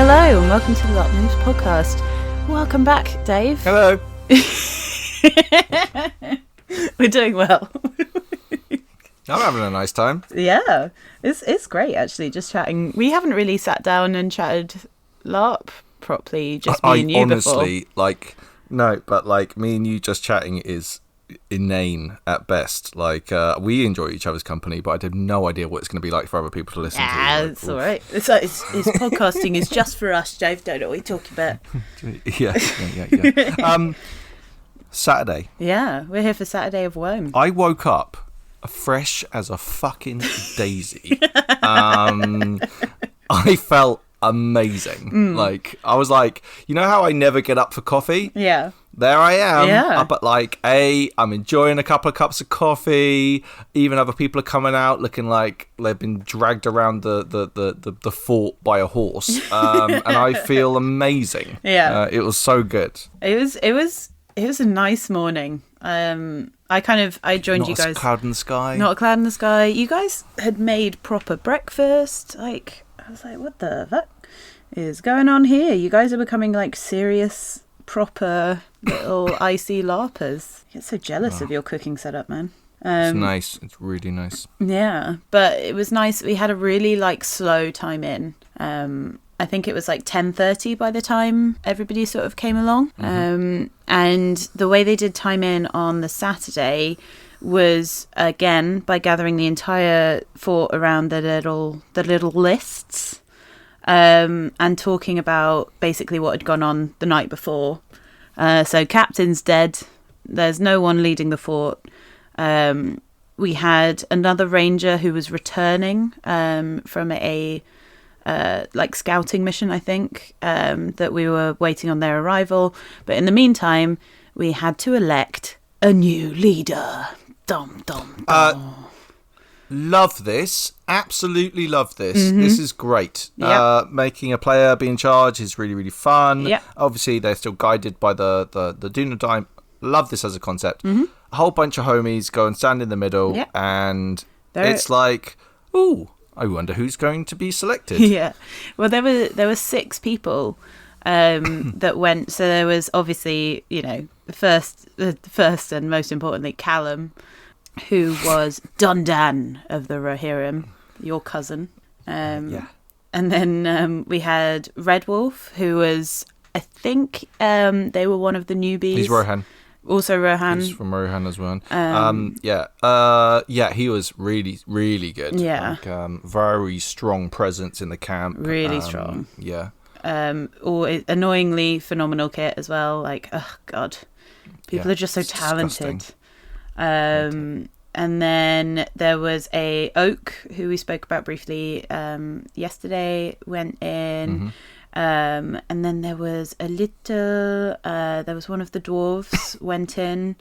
Hello and welcome to the LARP News podcast. Welcome back, Dave. Hello. We're doing well. I'm having a nice time. Yeah, it's great actually. Just chatting. We haven't really sat down and chatted LARP properly. Just me and you honestly, before. Me and you just chatting is inane at best. We enjoy each other's company, but I have no idea what it's going to be like for other people to listen to. Yeah, it's all right. It's podcasting is just for us, Dave. Don't know what you're talking about. Yeah. Saturday. Yeah, we're here for Saturday of WOME. I woke up fresh as a fucking daisy. I felt amazing. I was like, you know how I never get up for coffee? Yeah. There I am. Yeah. Up at I'm enjoying a couple of cups of coffee. Even other people are coming out looking like they've been dragged around the fort by a horse. And I feel amazing. Yeah. It was so good. It was a nice morning. I joined Not you guys. Not a cloud in the sky. Not a cloud in the sky. You guys had made proper breakfast. I was like, what the fuck is going on here? You guys are becoming serious, proper little icy LARPers. I get so jealous of your cooking setup, man. It's nice. It's really nice. Yeah, but it was nice. We had a really slow time in. I think it was 10:30 by the time everybody sort of came along. Mm-hmm. And the way they did time in on the Saturday was, again, by gathering the entire fort around the little lists, and talking about basically what had gone on the night before. So captain's dead. There's no one leading the fort. We had another ranger who was returning from a scouting mission, I think, that we were waiting on their arrival. But in the meantime, we had to elect a new leader. Dum, dum, dum. Love this. Absolutely love this. Mm-hmm. This is great. Yep. Making a player be in charge is really, really fun. Yep. Obviously, they're still guided by the Dunedain. Love this as a concept. Mm-hmm. A whole bunch of homies go and stand in the middle, Yep. and it's like, ooh, I wonder who's going to be selected. Yeah. Well, there were 6 people that went. So there was obviously, the first and most importantly, Callum, who was Dundan of the Rohirrim, your cousin. Yeah. And then we had Red Wolf, who was, I think, they were one of the newbies. He's Rohan. Also Rohan. He's from Rohan as well. He was really, really good. Yeah. Very strong presence in the camp. Really strong. Yeah. Or annoyingly phenomenal kit as well. Oh God, people are just so talented. Disgusting. And then there was a Oak who we spoke about briefly yesterday. Went in. Mm-hmm. And then there was a little. There was one of the dwarves went in.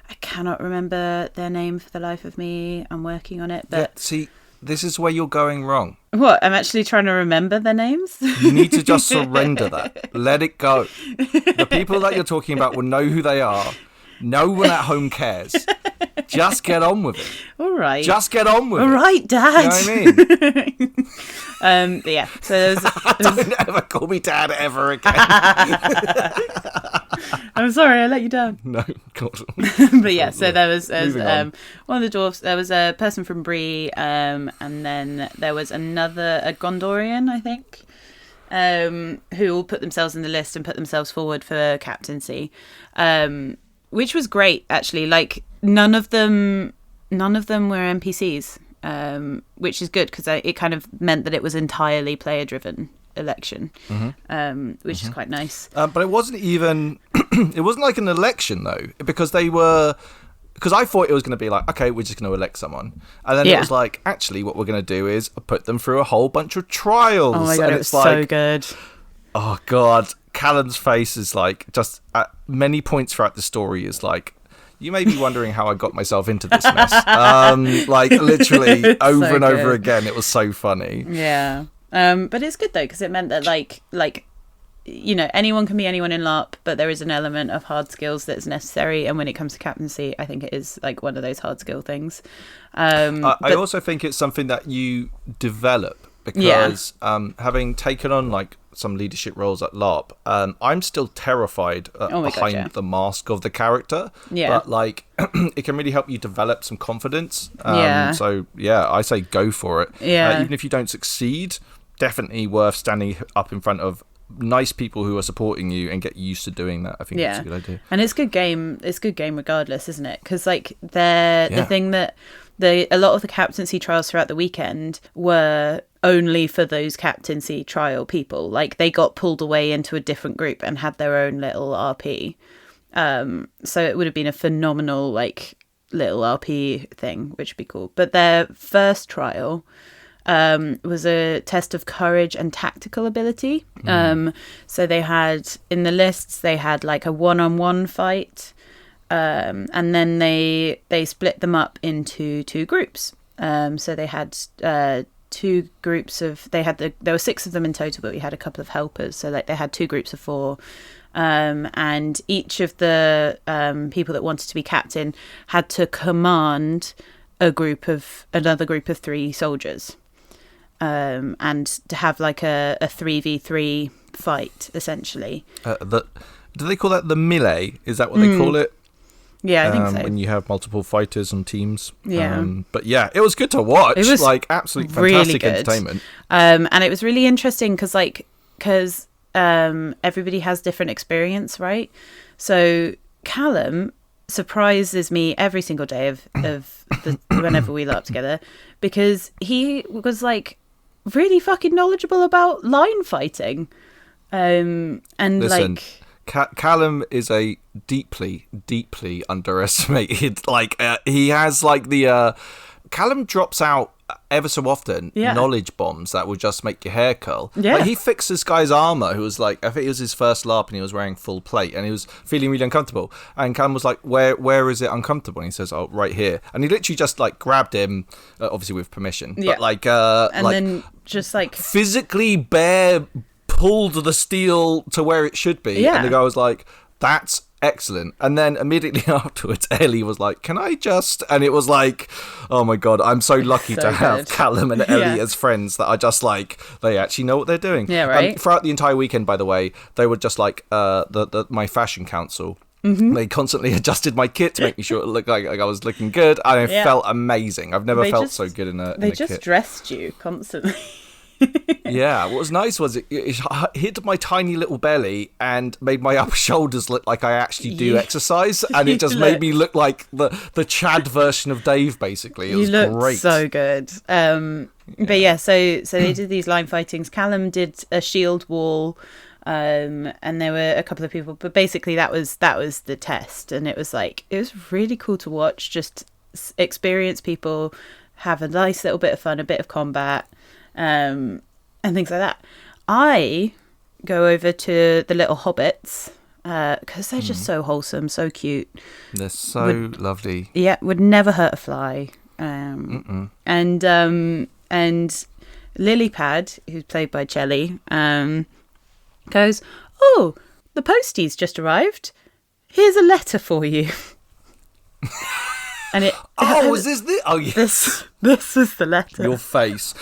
I cannot remember their name for the life of me. I'm working on it, but yeah, see, this is where you're going wrong. What? I'm actually trying to remember their names. You need to just surrender that. Let it go. The people that you're talking about will know who they are. No one at home cares. Just get on with it. All right. Just get on with it. All right, Dad. You know what I mean? Yeah. So there was Don't ever call me Dad ever again. I'm sorry, I let you down. No, God. But yeah, so there was one of the dwarves. There was a person from Bree, and then there was a Gondorian, I think, who all put themselves in the list and put themselves forward for captaincy, which was great actually. None of them were NPCs, which is good because it kind of meant that it was entirely player driven election, which is quite nice. But it wasn't even it wasn't like an election though, because I thought it was going to be okay, we're just going to elect someone, and then it was actually what we're going to do is put them through a whole bunch of trials. Oh my God, and it was so good. Oh God, Callum's face is just at many points throughout the story is you may be wondering how I got myself into this mess. Literally over so and over good. again. It was so funny. Yeah. But it's good though, because it meant that anyone can be anyone in LARP, but there is an element of hard skills that's necessary. And when it comes to captaincy, I think it is one of those hard skill things. I also think it's something that you develop because having taken on some leadership roles at LARP, I'm still terrified behind the mask of the character. Yeah. But like, it can really help you develop some confidence. So yeah, I say go for it. Yeah. Even if you don't succeed, definitely worth standing up in front of nice people who are supporting you and get used to doing that. I think that's a good idea. And it's good game. It's good game regardless, isn't it? Because like the thing that a lot of the captaincy trials throughout the weekend were only for those captaincy trial people. Like they got pulled away into a different group and had their own little RP. So it would have been a phenomenal like little RP thing, which would be cool. But their first trial was a test of courage and tactical ability. So they had in the lists they had like a one-on-one fight, and then they split them up into two groups. So they had two groups of there were 6 of them in total, but we had a couple of helpers. So like they had 2 groups of 4. And each of the people that wanted to be captain had to command another group of 3 soldiers. And to have like a 3v3 fight, essentially. Do they call that the melee? Is that what they call it? Yeah, I think so. When you have multiple fighters on teams. Yeah. But yeah, it was good to watch. It was like absolutely fantastic really entertainment. And it was really interesting because everybody has different experience, right? So Callum surprises me every single day of whenever we LARP together, because he was like really fucking knowledgeable about line fighting. And listen, like Callum is a deeply underestimated, like he has like the Callum drops out ever so often knowledge bombs that will just make your hair curl. Like, he fixed this guy's armor who was like, I think it was his first LARP and he was wearing full plate and he was feeling really uncomfortable, and Callum was like, where is it uncomfortable? And he says, oh, right here. And he literally just like grabbed him, obviously with permission, but like and like, then just like physically pulled the steel to where it should be. And the guy was like, that's excellent. And then immediately afterwards Ellie was like, can I just, and it was like, oh my god, I'm so lucky to have Callum and Ellie as friends that are just like, they actually know what they're doing. Throughout the entire weekend, by the way, they were just like my fashion council. They constantly adjusted my kit to make me sure it looked like I was looking good, and it felt amazing. I've never felt so good in a kit. Dressed you constantly. Yeah, what was nice was it hit my tiny little belly and made my upper shoulders look like I actually do exercise, and it just made me look like the Chad version of Dave, basically. It was great. So good. But yeah, so they did these line fightings. Callum did a shield wall, and there were a couple of people, but basically that was the test, and it was really cool to watch, just experience people have a nice little bit of fun, a bit of combat. And things like that. I go over to the little hobbits because they're just so wholesome, so cute. They're so lovely. Yeah, would never hurt a fly. And Lilypad, who's played by Chelly, goes, "Oh, the postie's just arrived. Here's a letter for you." And it. Oh, is this the? Oh, yes. This is the letter. Your face.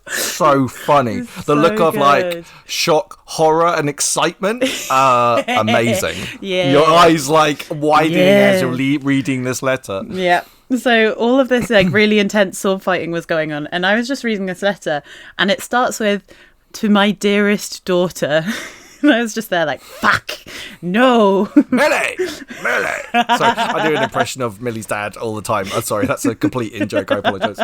So funny. The look of like shock, horror, and excitement. Amazing. Yeah. Your eyes like widening as you're reading this letter. Yeah. So all of this like really intense sword fighting was going on, and I was just reading this letter, and it starts with, "To my dearest daughter." And I was just there like, fuck, no. Millie! Sorry, I do an impression of Millie's dad all the time. I'm sorry, that's a complete in-joke, I apologise.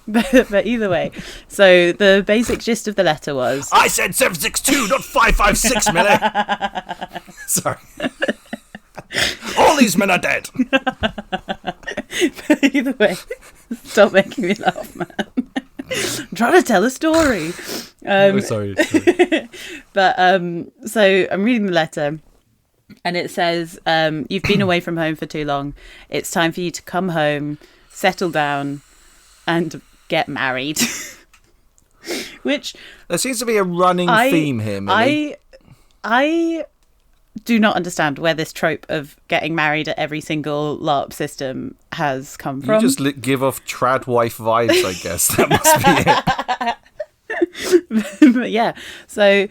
But either way, so the basic gist of the letter was... I said 762, not 556, Millie! Sorry. All these men are dead! But either way, stop making me laugh, man. I'm trying to tell a story. Sorry. But so I'm reading the letter, and it says, "You've been away from home for too long. It's time for you to come home, settle down, and get married." Which there seems to be a running theme here, Millie. I do not understand where this trope of getting married at every single LARP system has come from. You just give off trad wife vibes, I guess. That must be it. But yeah, so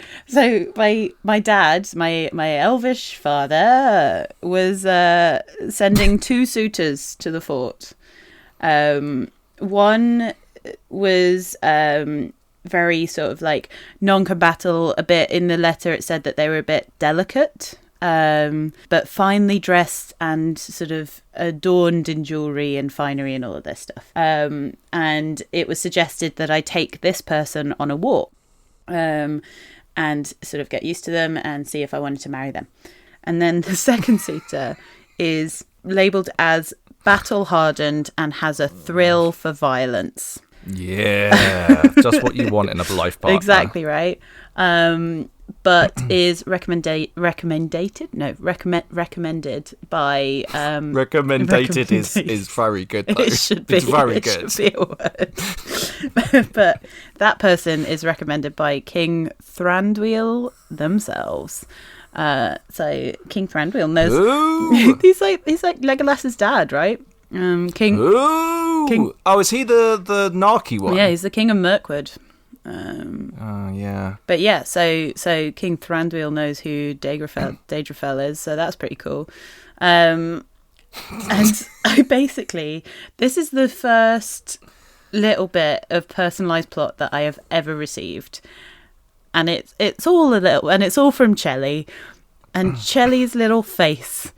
my dad, my elvish father, was sending two suitors to the fort. One was very sort of like non-combatal. A bit in the letter, it said that they were a bit delicate, but finely dressed and sort of adorned in jewelry and finery and all of this stuff. And it was suggested that I take this person on a walk, and sort of get used to them and see if I wanted to marry them. And then the second suitor is labelled as battle hardened and has a thrill for violence. Yeah, just what you want in a life partner. Exactly right. But is recommended by recommended is very good though. It should be. It's very it good. Should be a word. But that person is recommended by King Thranduil themselves. So King Thranduil knows. he's like Legolas's dad, right? King. Oh, is he the narky one? Yeah, he's the King of Mirkwood. Yeah. But yeah, so King Thranduil knows who Daedrafel is, so that's pretty cool. And I basically, this is the first little bit of personalised plot that I have ever received, and it's all a little, and it's all from Chelly, and Chelly's little face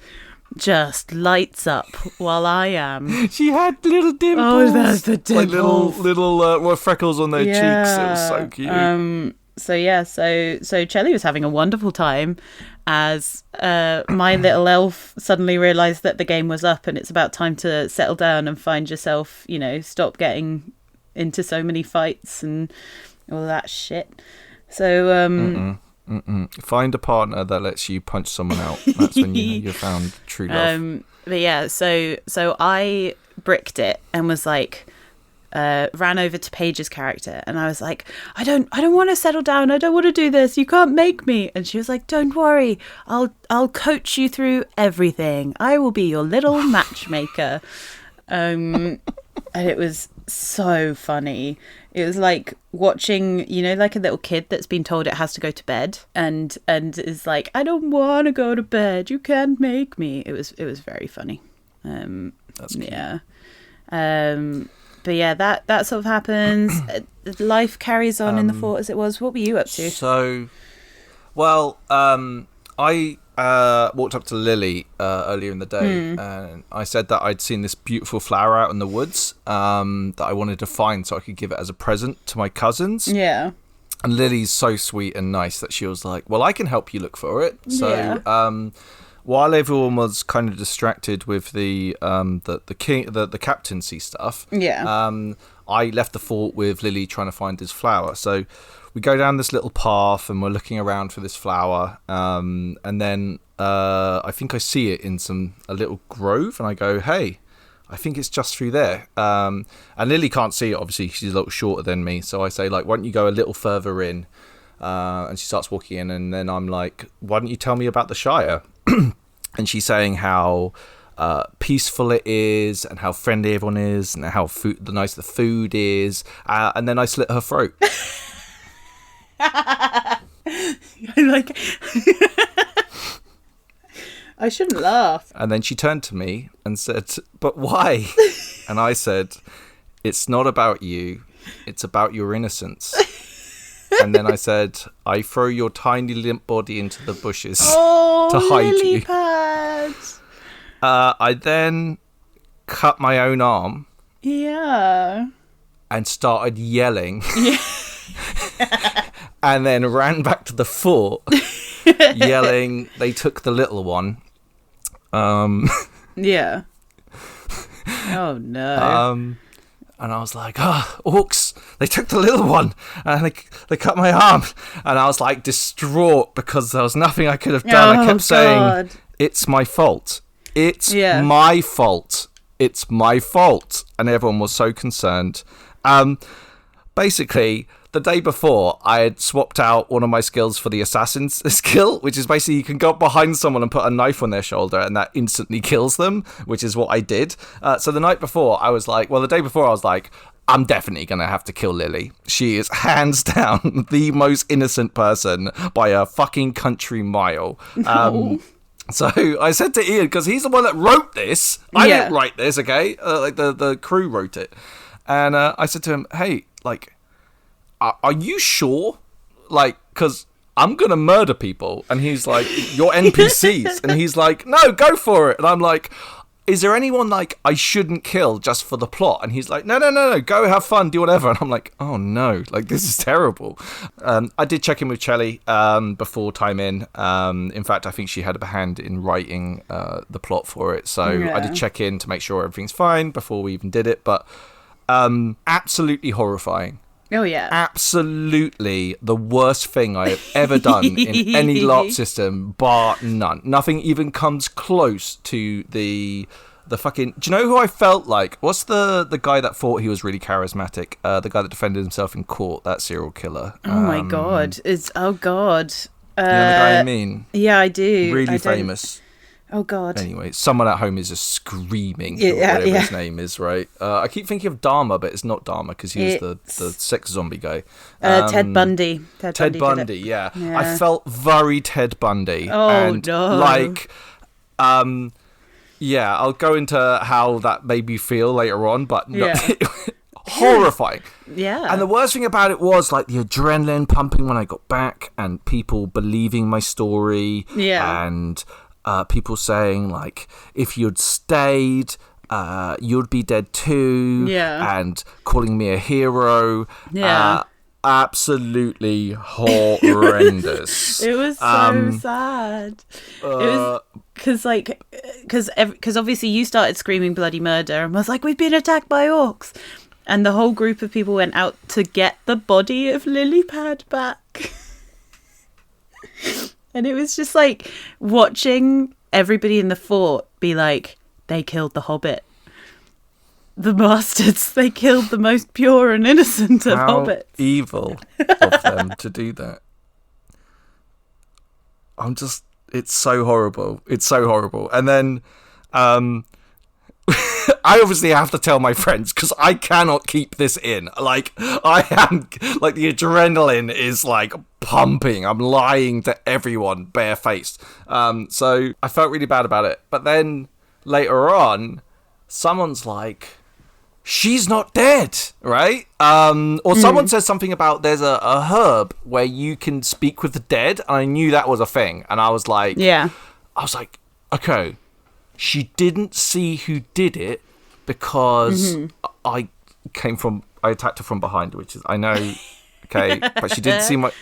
just lights up while I am. She had little dimples. Oh, that's the dimples. Like little freckles on their cheeks. It was so cute. So Chelly was having a wonderful time as my little elf suddenly realised that the game was up and it's about time to settle down and find yourself, stop getting into so many fights and all that shit. So Find a partner that lets you punch someone out. That's when you found true love. But yeah, so I bricked it and was like, ran over to Paige's character and I was like, I don't want to settle down. I don't want to do this. You can't make me. And she was like, don't worry. I'll coach you through everything. I will be your little matchmaker. And it was so funny. It was like watching, like a little kid that's been told it has to go to bed and is like, I don't want to go to bed. You can't make me. It was very funny. That's cute. Yeah. But yeah, that sort of happens. Life carries on in the fort as it was. What were you up to? So, well, I walked up to Lily earlier in the day and I said that I'd seen this beautiful flower out in the woods that I wanted to find so I could give it as a present to my cousins. Yeah. And Lily's so sweet and nice that she was like, well, I can help you look for it. So while everyone was kind of distracted with the captaincy stuff, I left the fort with Lily trying to find this flower. So we go down this little path and we're looking around for this flower. And then I think I see it in a little grove and I go, hey, I think it's just through there. And Lily can't see it, obviously, she's a little shorter than me. So I say, like, why don't you go a little further in? And she starts walking in and then I'm like, why don't you tell me about the Shire? And she's saying how peaceful it is and how friendly everyone is and how nice the food is. And then I slit her throat. Like, I shouldn't laugh. And then she turned to me and said, but why? And I said, it's not about you. It's about your innocence. And then I said, I throw your tiny limp body into the bushes to hide you. Pad. I then cut my own arm. Yeah. And started yelling. Yeah. And then ran back to the fort yelling, they took the little one. Yeah. Oh, no. And I was like, orcs, they took the little one and they cut my arm. And I was like distraught because there was nothing I could have done. I kept saying, it's my fault. It's my fault. It's my fault. And everyone was so concerned. Basically, the day before, I had swapped out one of my skills for the assassin's skill, which is basically you can go behind someone and put a knife on their shoulder and that instantly kills them, which is what I did. So the day before, I was like, I'm definitely going to have to kill Lily. She is hands down the most innocent person by a fucking country mile. So I said to Ian, because he's the one that wrote this. I didn't write this, okay? Like the crew wrote it. And I said to him, hey, like, are you sure? Like, because I'm going to murder people. And he's like, you're NPCs. And he's like, no, go for it. And I'm like, is there anyone, like, I shouldn't kill just for the plot? And he's like, no, go have fun, do whatever. And I'm like, oh no, like, this is terrible. I did check in with Chelly before time in. In fact, I think she had a hand in writing the plot for it. So I did check in to make sure everything's fine before we even did it. But absolutely horrifying. Oh, yeah. Absolutely the worst thing I have ever done in any LARP system, bar none. Nothing even comes close to the fucking... Do you know who I felt like? What's the guy that thought he was really charismatic? The guy that defended himself in court, that serial killer. Oh, my God. Oh, God. You know the guy I mean? Yeah, I do. Really famous. Oh, God. Anyway, someone at home is just screaming, whatever his name is, right? I keep thinking of Dharma, but it's not Dharma because he was the sex zombie guy. Ted Bundy. Ted Bundy, yeah. I felt very Ted Bundy. Oh, and no. Like, yeah, I'll go into how that made me feel later on, but no, horrifying. Yeah. And the worst thing about it was, like, the adrenaline pumping when I got back and people believing my story. Yeah. And... people saying, like, if you'd stayed, you'd be dead too. Yeah. And calling me a hero. Yeah. Absolutely horrendous. It was so sad. It was because obviously you started screaming bloody murder and was like, we've been attacked by orcs. And the whole group of people went out to get the body of Lilypad back. And it was just like watching everybody in the fort be like, they killed the Hobbit. The bastards, they killed the most pure and innocent of hobbits. Evil of them to do that. It's so horrible. It's so horrible. And then I obviously have to tell my friends because I cannot keep this in. Like, I am, like, the adrenaline is, like, pumping. I'm lying to everyone barefaced. So I felt really bad about it. But then later on, someone's like, she's not dead, right? Or someone says something about there's a herb where you can speak with the dead. And I knew that was a thing. And I was like, okay. She didn't see who did it because I attacked her from behind, which is, I know, okay, but she didn't see what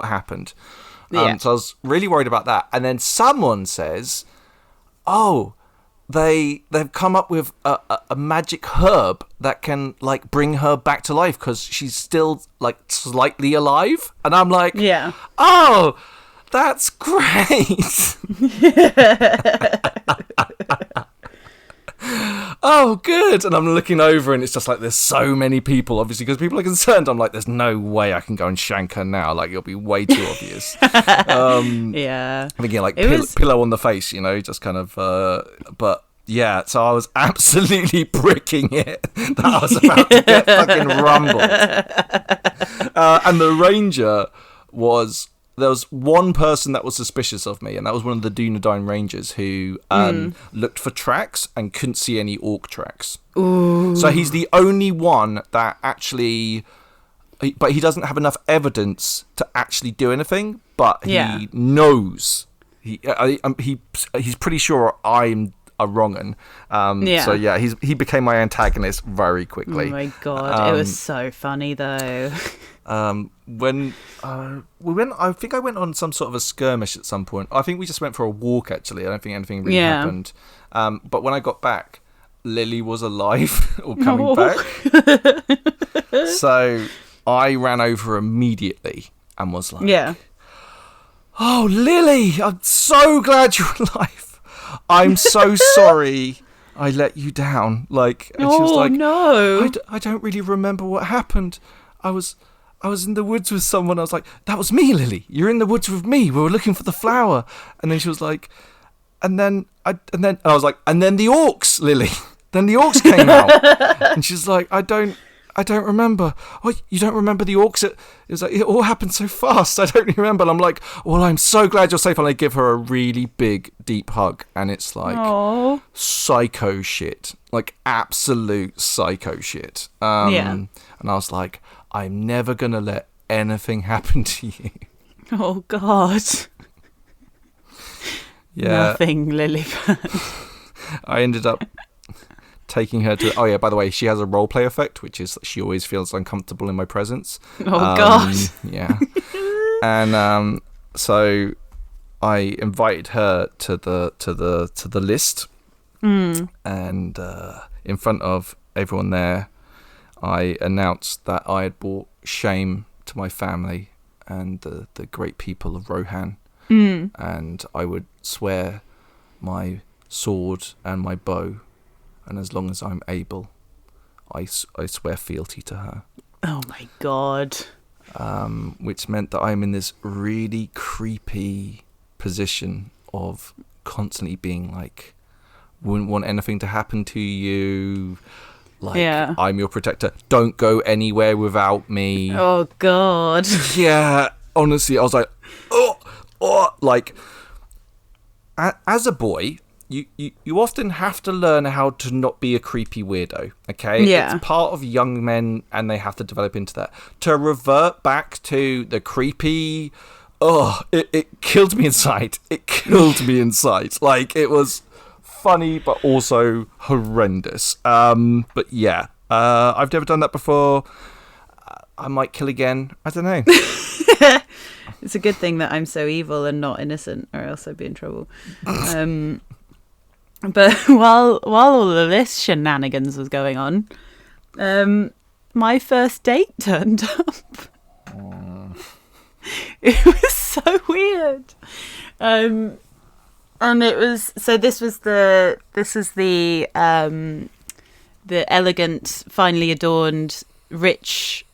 happened. So I was really worried about that. And then someone says, oh, they've come up with a magic herb that can, like, bring her back to life because she's still, like, slightly alive. And I'm like, oh, that's great. Oh, good. And I'm looking over and it's just like there's so many people, obviously, because people are concerned. I'm like, there's no way I can go and shank her now. Like, it'll be way too obvious. Yeah. I'm thinking, like, pillow on the face, you know, just kind of, but yeah, so I was absolutely bricking it that I was about to get fucking rumbled. And the ranger there was one person that was suspicious of me, and that was one of the Dunedain Rangers who looked for tracks and couldn't see any orc tracks. Ooh. So he's the only one that actually... But he doesn't have enough evidence to actually do anything, but he knows. He's pretty sure I'm a wrong un. So yeah, he became my antagonist very quickly. Oh my God, it was so funny though. When we went, I think I went on some sort of a skirmish at some point. I think we just went for a walk, actually. I don't think anything really happened. But when I got back, Lily was alive or coming back. So I ran over immediately and was like, oh, Lily, I'm so glad you're alive. I'm so sorry I let you down. Like, and she was like, no. I don't really remember what happened. I was in the woods with someone. I was like, that was me, Lily. You're in the woods with me. We were looking for the flower. And then she was like, and then I was like, and then the orcs, Lily. Then the orcs came out. And she's like, I don't I don't remember. Oh, you don't remember the orcs? It was like, it all happened so fast. I don't remember. And I'm like, well, I'm so glad you're safe. And I give her a really big, deep hug. And it's like psycho shit. Like absolute psycho shit. And I was like, I'm never going to let anything happen to you. Oh, God. Yeah. Nothing, Lilliput. I ended up taking her to... Oh, yeah, by the way, she has a roleplay effect, which is she always feels uncomfortable in my presence. Oh, God. Yeah. And so I invited her to the list. And in front of everyone there, I announced that I had brought shame to my family and the great people of Rohan. And I would swear my sword and my bow, and as long as I'm able, I swear fealty to her. Oh my God. Which meant that I'm in this really creepy position of constantly being like, wouldn't want anything to happen to you. Like, I'm your protector. Don't go anywhere without me. Oh, God. Yeah, honestly, I was like, like, as a boy, you often have to learn how to not be a creepy weirdo, okay? Yeah. It's part of young men, and they have to develop into that. To revert back to the creepy, it killed me inside. It killed me inside. Like, it was funny, but also horrendous. But yeah, I've never done that before. I might kill again. I don't know. It's a good thing that I'm so evil and not innocent, or else I'd be in trouble. But while all of this shenanigans was going on, my first date turned up. It was so weird. And it was this is the elegant, finely adorned, rich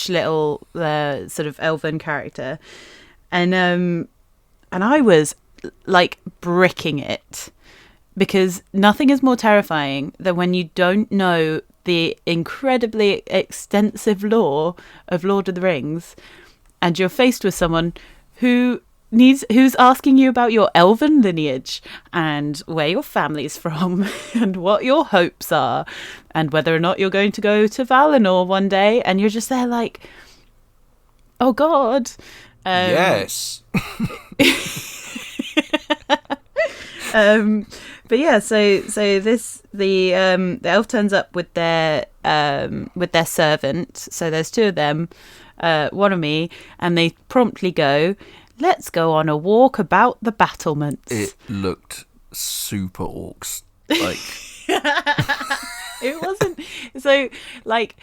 little sort of elven character, and I was like bricking it, because nothing is more terrifying than when you don't know the incredibly extensive lore of Lord of the Rings, and you're faced with someone who's asking you about your elven lineage and where your family's from and what your hopes are and whether or not you're going to go to Valinor one day, and you're just there like, oh God. Yes. But yeah, so the elf turns up with their servant. So there's two of them, one of me, and they promptly go, let's go on a walk about the battlements. It looked super orcs. Like, it wasn't. So like,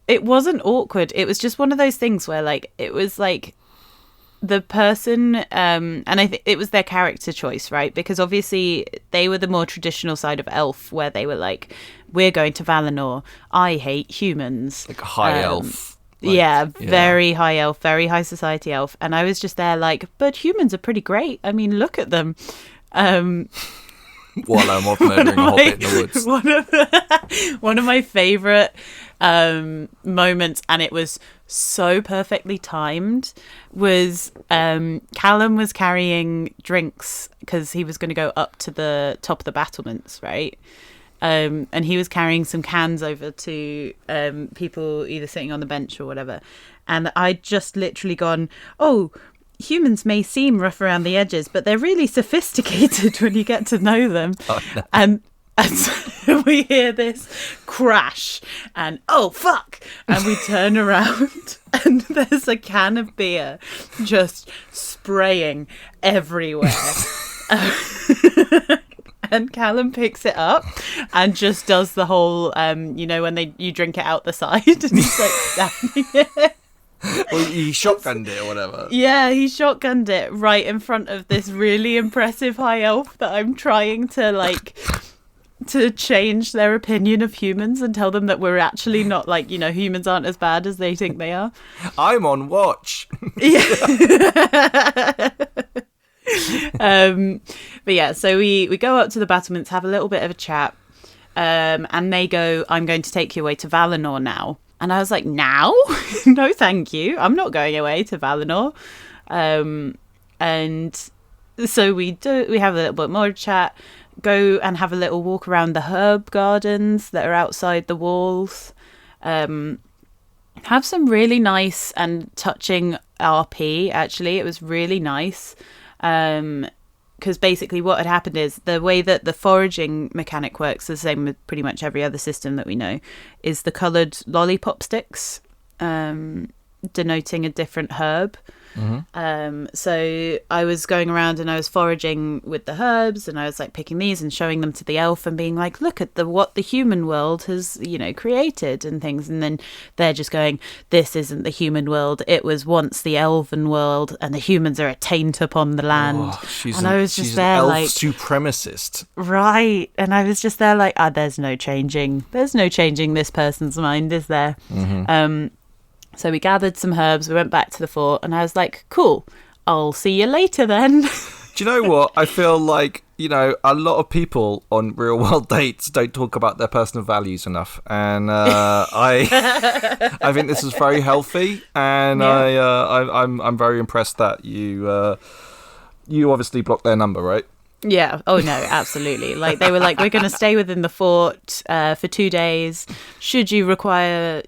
it wasn't awkward. It was just one of those things where like, it was like the person, and I think it was their character choice, right? Because obviously they were the more traditional side of elf, where they were like, we're going to Valinor. I hate humans. Like a high elf. Like, very high elf, very high society elf. And I was just there like, but humans are pretty great. I mean, look at them. While I'm off murdering a hobbit in the woods. One of my favourite moments, and it was so perfectly timed, was Callum was carrying drinks because he was going to go up to the top of the battlements, right? And he was carrying some cans over to people either sitting on the bench or whatever. And I'd just literally gone, oh, humans may seem rough around the edges, but they're really sophisticated when you get to know them. Oh, no. And so we hear this crash and, oh, fuck. And we turn around and there's a can of beer just spraying everywhere. And Callum picks it up and just does the whole, when you drink it out the side, and he's like standing it. Well, he shotgunned it or whatever. Yeah, he shotgunned it right in front of this really impressive high elf that I'm trying to change their opinion of humans and tell them that we're actually not humans aren't as bad as they think they are. I'm on watch. Yeah. But yeah, so we go up to the battlements, have a little bit of a chat, And they go, I'm going to take you away to Valinor now. And I was like, now? No, thank you. I'm not going away to Valinor. And so we have a little bit more chat, go and have a little walk around the herb gardens that are outside the walls. Have some really nice and touching RP, actually. It was really nice. Because basically what had happened is the way that the foraging mechanic works, the same with pretty much every other system that we know, is the coloured lollipop sticks, denoting a different herb. So I was going around and I was foraging with the herbs, and I was like picking these and showing them to the elf and being like, look at what the human world has, created and things. And then they're just going, this isn't the human world. It was once the elven world, and the humans are a taint upon the land. I was just there elf like supremacist. Right. And I was just there like, there's no changing this person's mind, is there? So we gathered some herbs, we went back to the fort, and I was like, cool, I'll see you later then. Do you know what? I feel like, a lot of people on real world dates don't talk about their personal values enough. And I think this is very healthy. And yeah. I'm very impressed that you obviously blocked their number, right? Yeah. Oh, no, absolutely. Like, they were like, we're going to stay within the fort for 2 days. Should you require,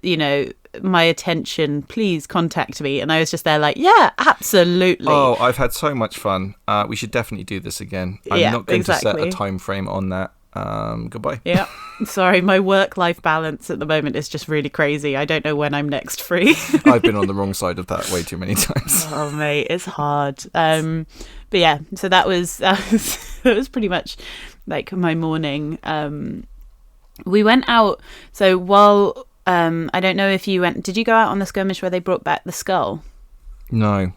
my attention, please contact me. And I was just there like, yeah, absolutely. Oh, I've had so much fun. We should definitely do this again. I'm not going to set a time frame on that. Goodbye. Yeah. Sorry, my work-life balance at the moment is just really crazy. I don't know when I'm next free. I've been on the wrong side of that way too many times. Oh, mate, it's hard. But yeah, so that was pretty much like my morning. We went out. So while I don't know if you went. Did you go out on the skirmish where they brought back the skull? No.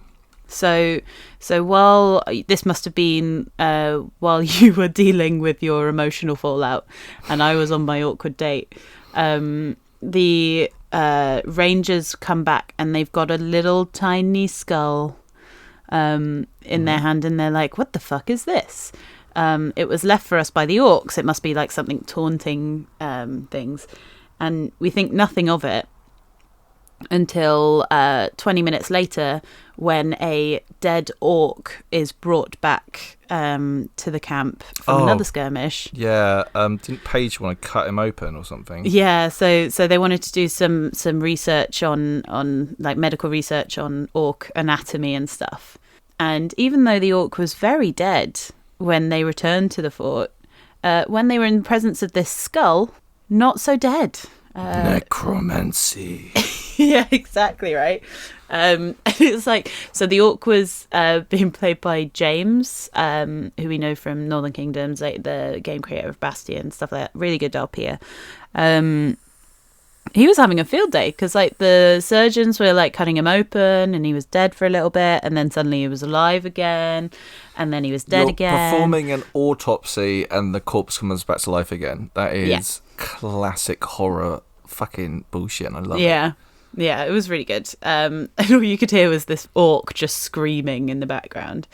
So while this must have been while you were dealing with your emotional fallout, and I was on my awkward date, the rangers come back and they've got a little tiny skull in their hand, and they're like, "What the fuck is this?" It was left for us by the orcs. It must be like something taunting things. And we think nothing of it until 20 minutes later, when a dead orc is brought back to the camp from another skirmish. Yeah, didn't Paige want to cut him open or something? Yeah, so they wanted to do some research on like medical research on orc anatomy and stuff. And even though the orc was very dead when they returned to the fort, when they were in the presence of this skull, not so dead. Necromancy. Yeah, exactly right. It's like, so the orc was being played by James, who we know from Northern Kingdoms, like the game creator of Bastion, stuff like that. Really good RPer. He was having a field day because like the surgeons were like cutting him open, and he was dead for a little bit, and then suddenly he was alive again, and then he was dead again. Performing an autopsy and the corpse comes back to life again. That is classic horror fucking bullshit, and I love it. Yeah, it was really good. And all you could hear was this orc just screaming in the background.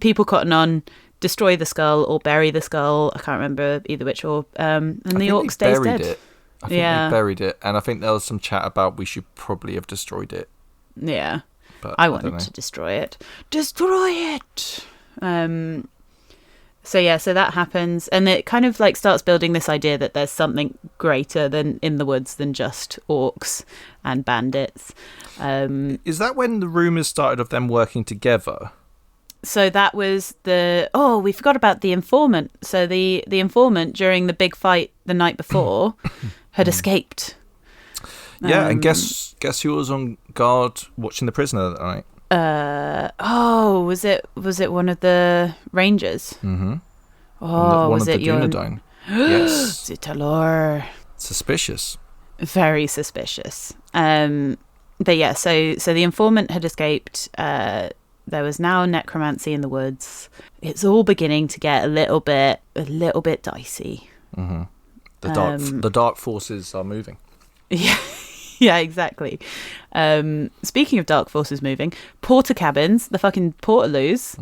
People cotton on, destroy the skull or bury the skull. I can't remember either which, or and the orc stays dead. I think they buried it, and I think there was some chat about we should probably have destroyed it. Yeah, but I wanted to destroy it. Destroy it! So that happens, and it kind of like starts building this idea that there's something greater than in the woods than just orcs and bandits. Is that when the rumours started of them working together? So that was we forgot about the informant. So the informant during the big fight the night before had escaped. Yeah, and guess who was on guard watching the prisoner that night? Was it one of the rangers? Mm-hmm. Oh, was it your? Yes. Zitalor. Suspicious. Very suspicious. But yeah, so the informant had escaped. There was now necromancy in the woods. It's all beginning to get a little bit dicey. Mm-hmm. The dark forces are moving. Yeah, Yeah, exactly. Speaking of dark forces moving, porter cabins, the fucking portaloos,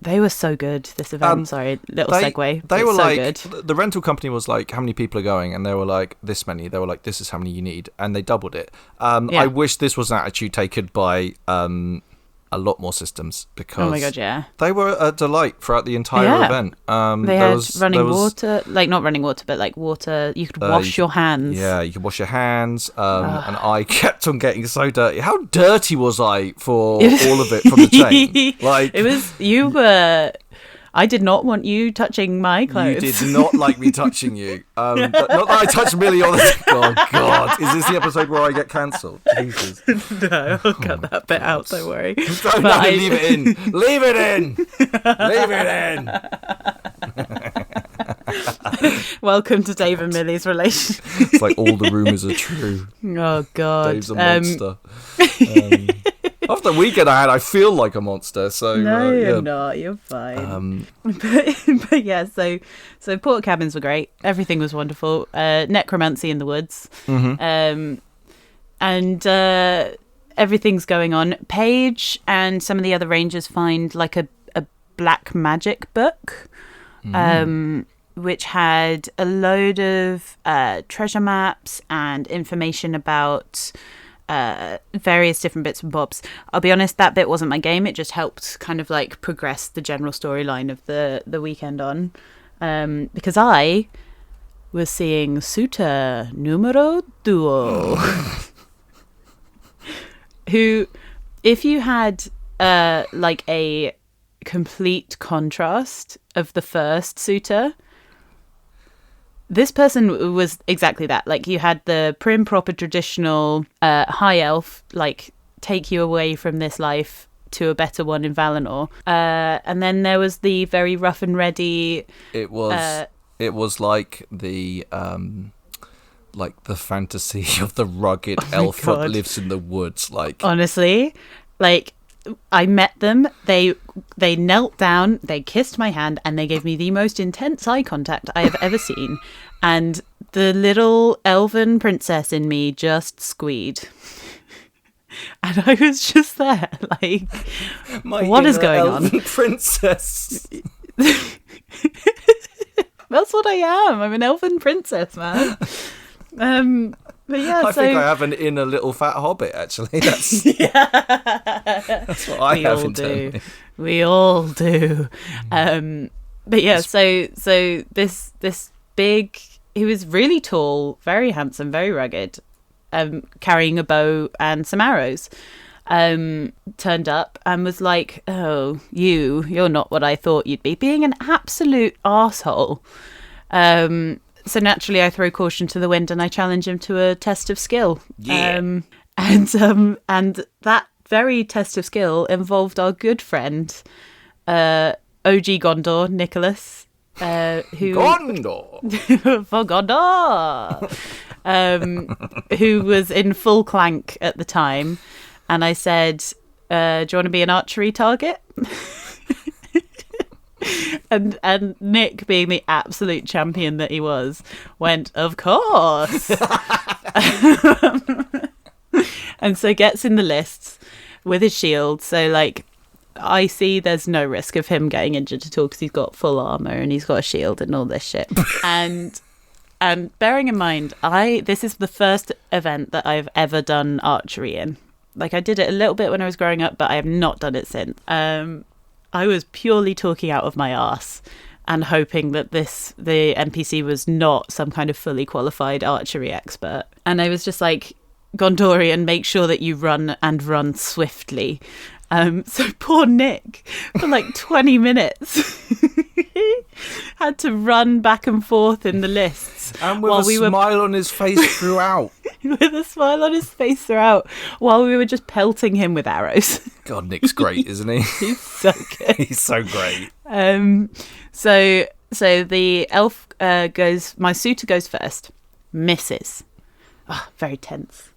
they were so good, this event. Sorry, little segue. They were so like, good. The rental company was like, how many people are going? And they were like, this many. They were like, this is how many you need. And they doubled it. I wish this was an attitude taken by a lot more systems, because oh my god, yeah, they were a delight throughout the entire event. They had running water, like not running water, but like water you could wash your hands. Yeah, you could wash your hands. And I kept on getting so dirty. How dirty was I for all of it from the chain? Like, it was, you were, I did not want you touching my clothes. You did not like me touching you. Not that I touched Millie on the... Oh, God. Is this the episode where I get cancelled? Jesus. No, I'll cut that bit out, don't worry. No, leave it in. Leave it in. Leave it in. Welcome to Dave and Millie's relationship. It's like all the rumours are true. Oh, God. Dave's a monster. After the weekend I had, I feel like a monster. So no, you're not. You're fine. But yeah, so porta cabins were great. Everything was wonderful. Necromancy in the woods, and everything's going on. Paige and some of the other rangers find like a black magic book, which had a load of treasure maps and information about various different bits and bobs. I'll be honest, that bit wasn't my game. It just helped kind of like progress the general storyline of the weekend on, because I was seeing Suitor Numero Duo, who, if you had like a complete contrast of the first Suitor, this person was exactly that. Like, you had the prim, proper, traditional high elf, like, take you away from this life to a better one in Valinor. And then there was the very rough and ready... It was like the fantasy of the rugged elf that lives in the woods. Like, honestly, like, I met them, they knelt down, they kissed my hand, and they gave me the most intense eye contact I have ever seen. And the little elven princess in me just squeed. And I was just there, like, what is going on? Princess. That's what I am. I'm an elven princess, man. But yeah, I think I have an inner little fat hobbit, actually. That's what I have internally. We all do. But yeah, so this big, he was really tall, very handsome, very rugged, carrying a bow and some arrows, turned up and was like, "Oh, you're not what I thought you'd be," being an absolute arsehole. So naturally, I throw caution to the wind and I challenge him to a test of skill. Yeah. And that very test of skill involved our good friend, OG Gondor, Nicholas, who Gondor for Gondor, who was in full clank at the time, and I said, "Do you want to be an archery target?" And Nick, being the absolute champion that he was, went, "Of course." And so gets in the lists with his shield. So, like, I see there's no risk of him getting injured at all because he's got full armor and he's got a shield and all this shit. And bearing in mind, this is the first event that I've ever done archery in. Like, I did it a little bit when I was growing up, but I have not done it since. I was purely talking out of my arse and hoping that the NPC was not some kind of fully qualified archery expert. And I was just like, "Gondorian, make sure that you run and run swiftly." So poor Nick, for like 20 minutes, had to run back and forth in the lists. And with a smile on his face throughout. With a smile on his face throughout, while we were just pelting him with arrows. God, Nick's great, isn't he? He's so good. He's so great. So the elf my suitor goes first, misses. Oh, very tense.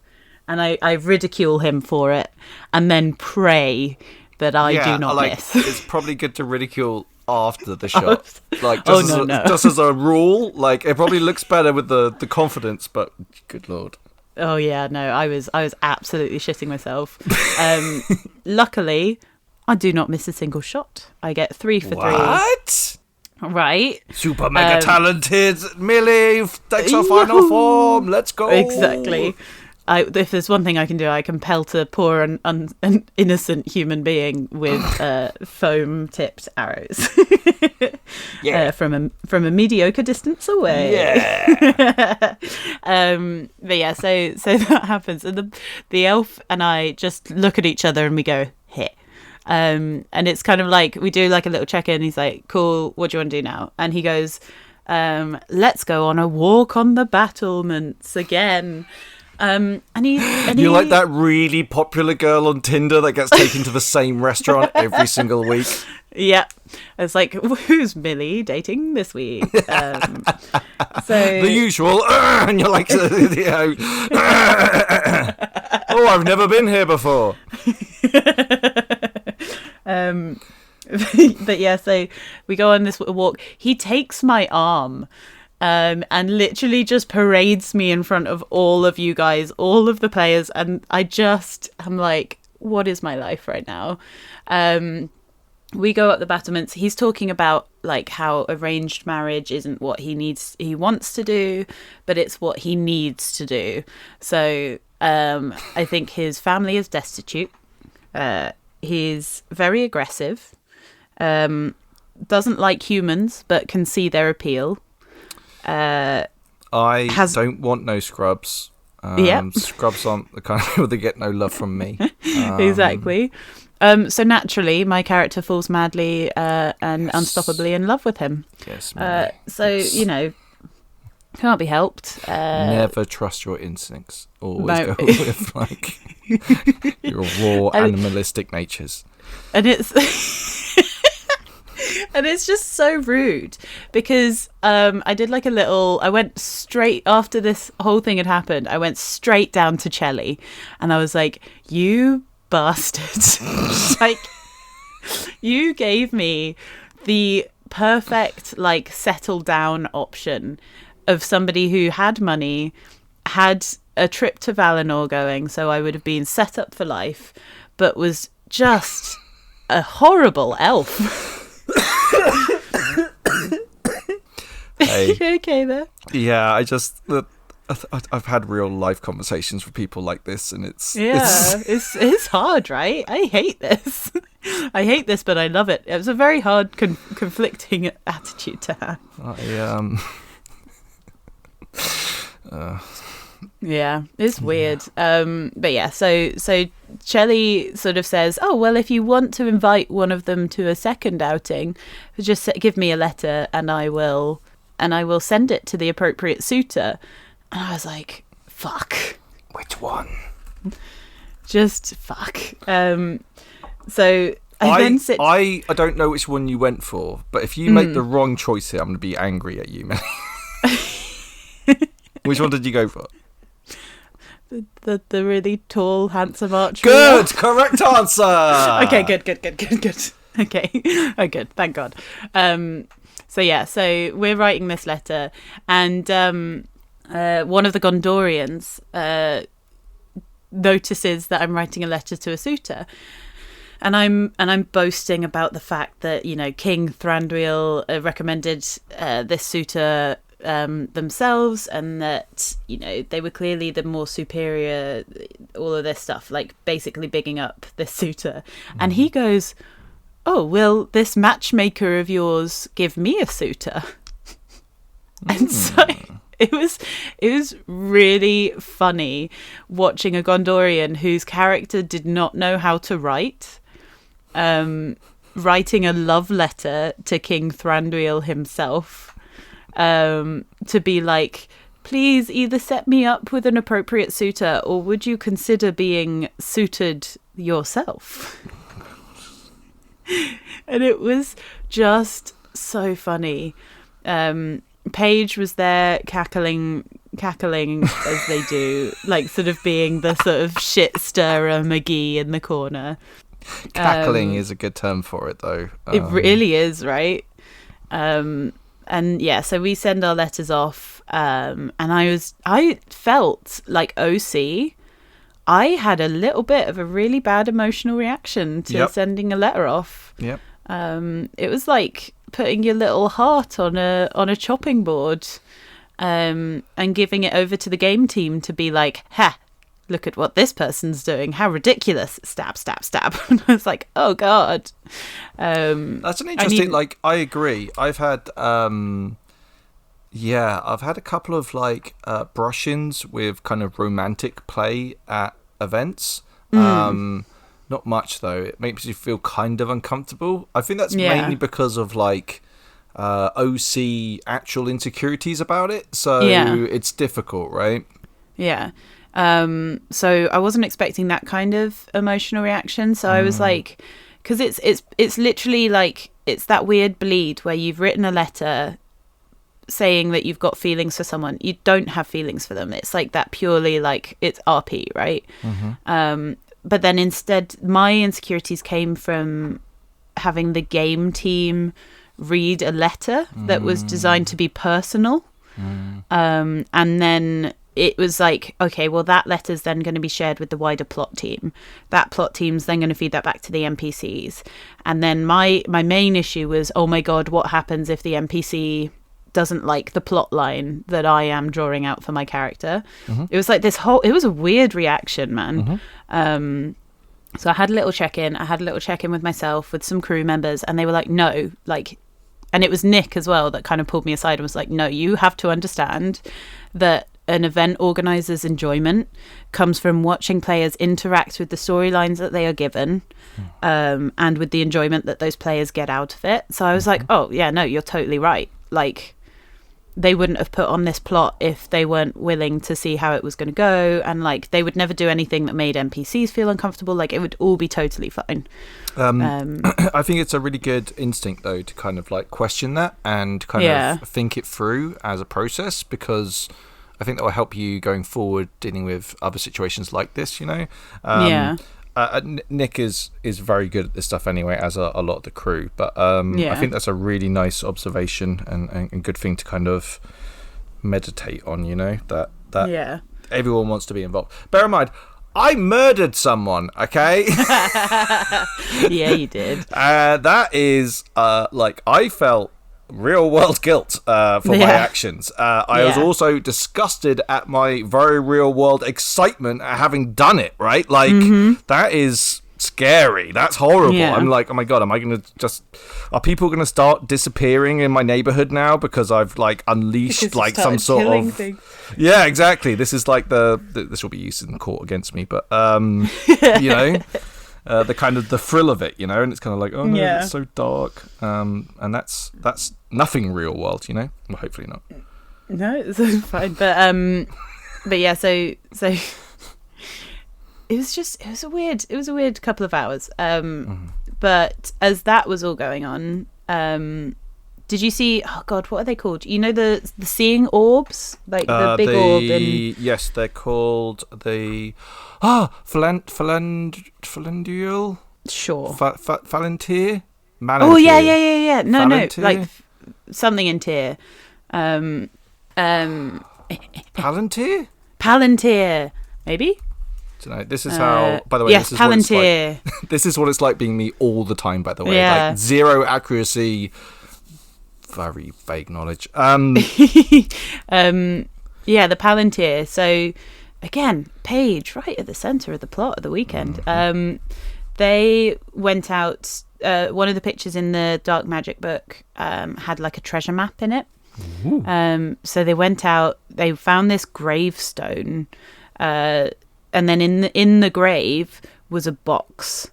And I ridicule him for it, and then pray that I do not miss. It's probably good to ridicule after the shot. Like, just as a rule, like, it probably looks better with the confidence, but good lord. Oh yeah, no, I was absolutely shitting myself. Luckily, I do not miss a single shot. I get 3 for 3. What? Right. Super mega talented Millie takes her final form. Let's go. Exactly. If there's one thing I can do, I can pelt a poor an innocent human being with foam-tipped arrows. Yeah. From a mediocre distance away. Yeah. But yeah, so that happens, and the elf and I just look at each other and we go, hit. And it's kind of like we do like a little check-in. He's like, cool, what do you want to do now? And he goes, let's go on a walk on the battlements again. And you're like that really popular girl on Tinder that gets taken to the same restaurant every single week. Yeah, it's like, who's Millie dating this week? So the usual, and you're like, you know, oh, I've never been here before. But yeah, so we go on this walk. He takes my arm. And literally just parades me in front of all of you guys, all of the players, and I'm like, what is my life right now? We go up the battlements. He's talking about like how arranged marriage isn't what he wants to do, but it's what he needs to do. So I think his family is destitute. He's very aggressive, doesn't like humans, but can see their appeal. I don't want no scrubs. Scrubs aren't the kind of people that get no love from me. Exactly. So naturally, my character falls madly and unstoppably in love with him. Yes. So you know, can't be helped. Never trust your instincts. Always go with like your raw animalistic natures. And it's. And it's just so rude because I did like I went straight after this whole thing had happened. I went straight down to Chelly and I was like, you bastard. Like, you gave me the perfect, like, settle down option of somebody who had money, had a trip to Valinor going, so I would have been set up for life, but was just a horrible elf. Hey. You okay there? Yeah, I've had real life conversations with people like this, and it's hard, right? I hate this. I hate this, but I love it. It was a very hard, conflicting attitude to have. Yeah, it's weird. But yeah, so Chelly sort of says, oh, well, if you want to invite one of them to a second outing, just give me a letter and I will send it to the appropriate suitor. And I was like, fuck. Which one? Just fuck. So I don't know which one you went for, but if you make the wrong choice here, I'm going to be angry at you, man. Which one did you go for? The really tall, handsome archer. Good! Correct answer! Okay, good. Okay. Oh, good. Thank God. So we're writing this letter, and one of the Gondorians notices that I'm writing a letter to a suitor. And I'm boasting about the fact that, you know, King Thranduil recommended this suitor themselves, and that, you know, they were clearly the more superior, all of this stuff, like basically bigging up this suitor. And he goes, oh, will this matchmaker of yours give me a suitor? And so it was really funny watching a Gondorian whose character did not know how to write, writing a love letter to King Thranduil himself, to be like, please either set me up with an appropriate suitor, or would you consider being suited yourself? And it was just so funny. Paige was there cackling as they do, like sort of being the sort of shit stirrer McGee in the corner. Cackling is a good term for it, though. It really is, right? So we send our letters off, and I felt like OC. I had a little bit of a really bad emotional reaction to sending a letter off. Yep. It was like putting your little heart on a chopping board, and giving it over to the game team to be like, ha, look at what this person's doing. How ridiculous. Stab, stab, stab. And I was like, oh, God. That's an interesting, I agree. I've had, I've had a couple of, brush-ins with kind of romantic play at events. Not much, though. It makes you feel kind of uncomfortable. I think that's mainly because of, OC actual insecurities about it. So it's difficult, right? Yeah. So I wasn't expecting that kind of emotional reaction. So I was like, because it's literally like, it's that weird bleed where you've written a letter saying that you've got feelings for someone. You don't have feelings for them. It's like that purely like it's RP, right? But then instead, my insecurities came from having the game team read a letter that was designed to be personal. And then it was like, okay, well, that letter's then going to be shared with the wider plot team. That plot team's then going to feed that back to the NPCs. And then my main issue was, oh my God, what happens if the NPC doesn't like the plot line that I am drawing out for my character? It was like it was a weird reaction, man. So I had a little check-in. I had a little check-in with myself, with some crew members, and they were like, no, and it was Nick as well that kind of pulled me aside and was like, no, you have to understand that an event organizer's enjoyment comes from watching players interact with the storylines that they are given, and with the enjoyment that those players get out of it. So I was like, oh yeah, no, you're totally right. Like, they wouldn't have put on this plot if they weren't willing to see how it was going to go, and like they would never do anything that made NPCs feel uncomfortable. Like, it would all be totally fine. I think it's a really good instinct though to kind of like question that and kind of think it through as a process, because I think that will help you going forward dealing with other situations like this, you know? Nick is very good at this stuff anyway, as a lot of the crew. But I think that's a really nice observation and good thing to kind of meditate on, you know? That everyone wants to be involved. Bear in mind, I murdered someone, okay? Yeah, you did. That is, I felt real world guilt for my actions. I was also disgusted at my very real world excitement at having done it, right? Like, that is scary. That's horrible. I'm like, oh my God, are people going to start disappearing in my neighborhood now because I've like unleashed like some sort of things. Yeah, exactly. This is like this will be used in court against me, but you know, the kind of the thrill of it, you know, and it's kind of like, oh no, it's so dark, and that's nothing real world, you know. Well, hopefully not. No, it's fine, but yeah, so it was a weird couple of hours. But as that was all going on, did you see? Oh God, what are they called? You know the seeing orbs, like the big orb. Yes, they're called the Phalandual. Sure. Phalantir. Oh yeah. No, like something in tier. Palantir. Palantir, maybe. Tonight. This is how. By the way, yes, this is Palantir. What it's like. This is what it's like being me all the time. By the way, like zero accuracy, very vague knowledge. The Palantir. So again, Paige, right at the center of the plot of the weekend. They went out. One of the pictures in the Dark Magic book had like a treasure map in it. So they went out. They found this gravestone. And then in the grave was a box.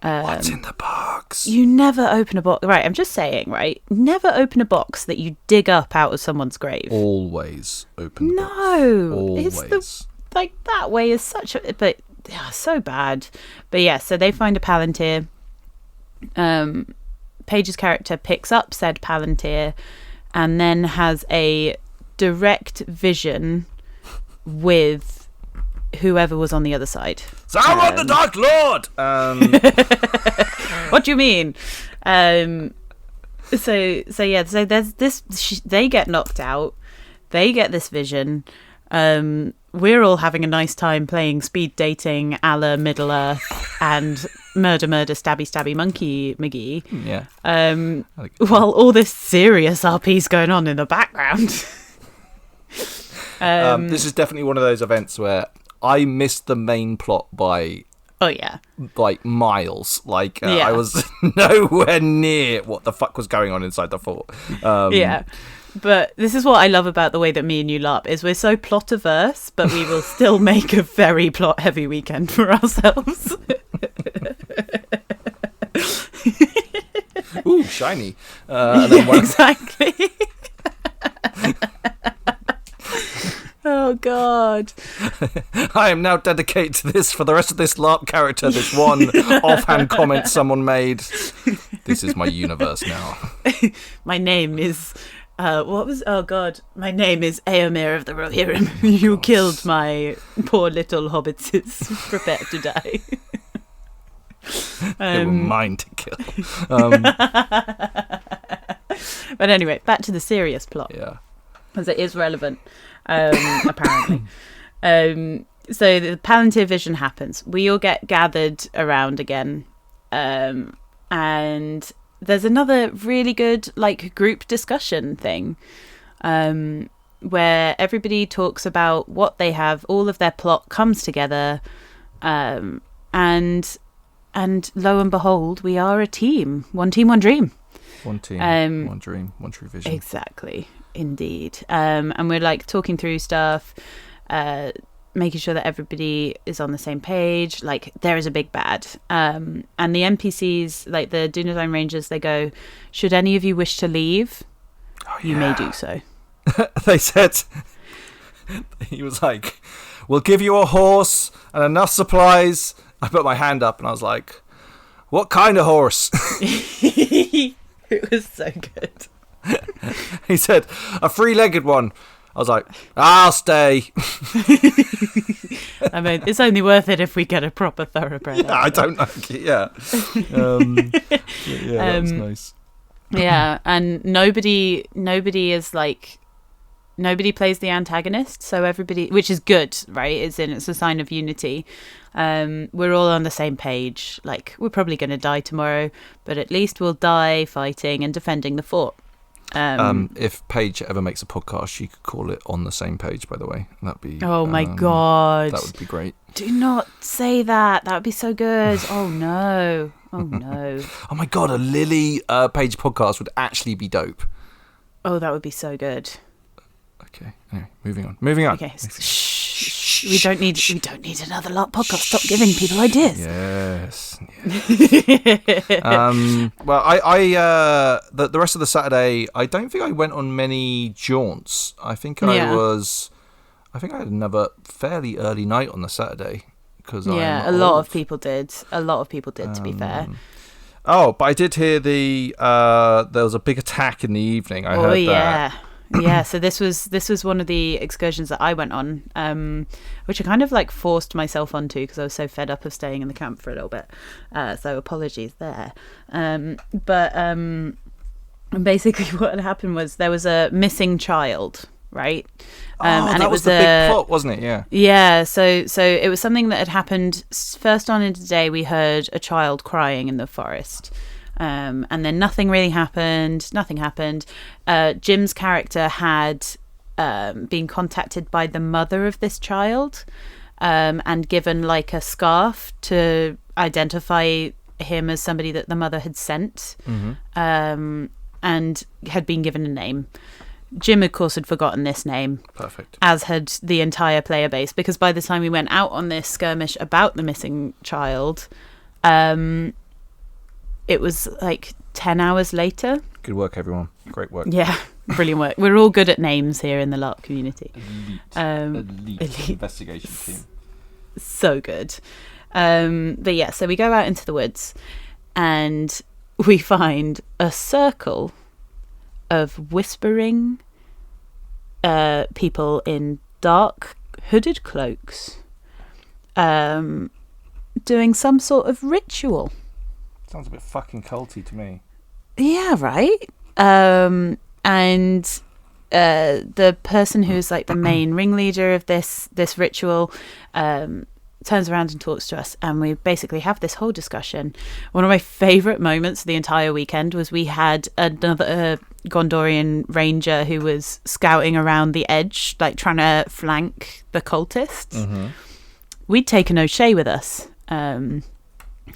What's in the box? You never open a box. Right, I'm just saying, right? Never open a box that you dig up out of someone's grave. Always open the box. No. Always. It's that way is such a... But, so bad. But yeah, so they find a Palantir. Paige's character picks up said Palantir and then has a direct vision with whoever was on the other side. Sauron the Dark Lord! What do you mean? So there's this. They get knocked out. They get this vision. We're all having a nice time playing speed dating a la Middle Earth and murder, stabby, stabby, monkey McGee. Yeah. While all this serious RP's going on in the background. This is definitely one of those events where I missed the main plot by like miles. Like I was nowhere near what the fuck was going on inside the fort. But this is what I love about the way that me and you LARP is we're so plot averse, but we will still make a very plot heavy weekend for ourselves. Ooh, shiny. And then exactly. Oh God. I am now dedicated to this for the rest of this LARP character, this one offhand comment someone made. This is my universe now. My name is my name is Eomer of the Rohirrim. You killed my poor little hobbits. Prepare to die. They were mine to kill. But anyway, back to the serious plot. Yeah. Because it is relevant, apparently. So the Palantir vision happens. We all get gathered around again. And there's another really good like group discussion thing where everybody talks about what they have. All of their plot comes together. And lo and behold, we are a team. One team, one dream. One team, one dream, one true vision. Exactly. Indeed. And we're like talking through stuff, making sure that everybody is on the same page. Like there is a big bad. And the NPCs, like the Dunedain Rangers, they go, should any of you wish to leave, you may do so. They said, he was like, we'll give you a horse and enough supplies. I put my hand up and I was like, what kind of horse? It was so good. He said, a three-legged one. I was like, I'll stay. I mean, it's only worth it if we get a proper thoroughbred. Yeah, I don't like it, yeah. That was nice. Yeah, and nobody is like, nobody plays the antagonist, so everybody, which is good, right? It's a sign of unity. We're all on the same page. Like, we're probably going to die tomorrow, but at least we'll die fighting and defending the fort. If Paige ever makes a podcast, she could call it On the Same Page, by the way. That'd be oh my god, that would be great. Do not say that would be so good. Oh no. Oh my god, a Lily Paige podcast would actually be dope. Oh, that would be so good. Okay, anyway, moving on. Okay, shh. We don't need another LARP podcast. Stop giving people ideas. Yes. Well, the rest of the Saturday, I don't think I went on many jaunts. I think I had another fairly early night on the Saturday because a lot of people did. To be fair. Oh, but I did hear there was a big attack in the evening. I heard that. Yeah, so this was one of the excursions that I went on, which I kind of like forced myself onto because I was so fed up of staying in the camp for a little bit. So apologies there. But basically what had happened was there was a missing child, right? And that was the big plot, wasn't it? Yeah. Yeah, so it was something that had happened first on in the day. We heard a child crying in the forest. And then nothing happened. Jim's character had been contacted by the mother of this child and given like a scarf to identify him as somebody that the mother had sent, and had been given a name. Jim, of course, had forgotten this name. Perfect. As had the entire player base, because by the time we went out on this skirmish about the missing child, it was like 10 hours later. Good work, everyone. Great work. Yeah, brilliant work. We're all good at names here in the LARP community. Elite investigation team. So good. But yeah, so we go out into the woods and we find a circle of whispering people in dark hooded cloaks doing some sort of ritual. Sounds a bit fucking culty to me. Yeah, right? And the person who's like the main ringleader of this ritual turns around and talks to us, and we basically have this whole discussion. One of my favourite moments of the entire weekend was we had another Gondorian ranger who was scouting around the edge, like trying to flank the cultists. Mm-hmm. We'd taken O'Shea with us, who,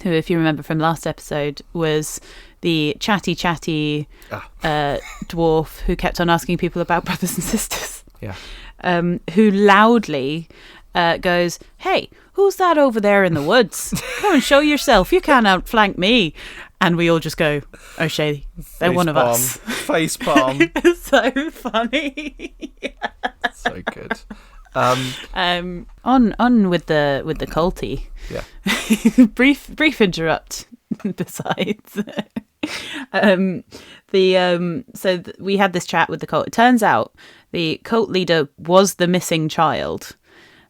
if you remember from last episode, was the chatty dwarf who kept on asking people about brothers and sisters. Yeah. Who loudly goes, "Hey, who's that over there in the woods? Come and show yourself. You can't outflank me." And we all just go, "O'Shea, they're one of us." Face palm. It's so funny. So good. On with the culty. Yeah. brief interrupt. Besides, we had this chat with the cult. It turns out the cult leader was the missing child.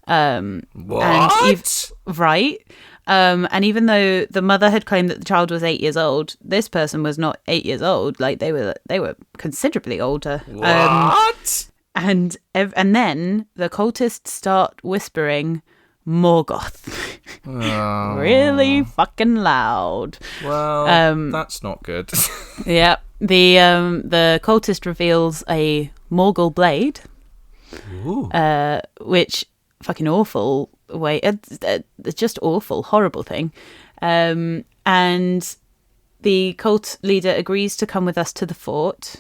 What? Right. And even though the mother had claimed that the child was 8 years old, this person was not 8 years old. Like they were considerably older. What? And then the cultists start whispering Morgoth. Oh. Really fucking loud. Well, that's not good. Yeah. The cultist reveals a Morgul blade. Ooh. Which fucking awful way. It's just awful, horrible thing. And the cult leader agrees to come with us to the fort,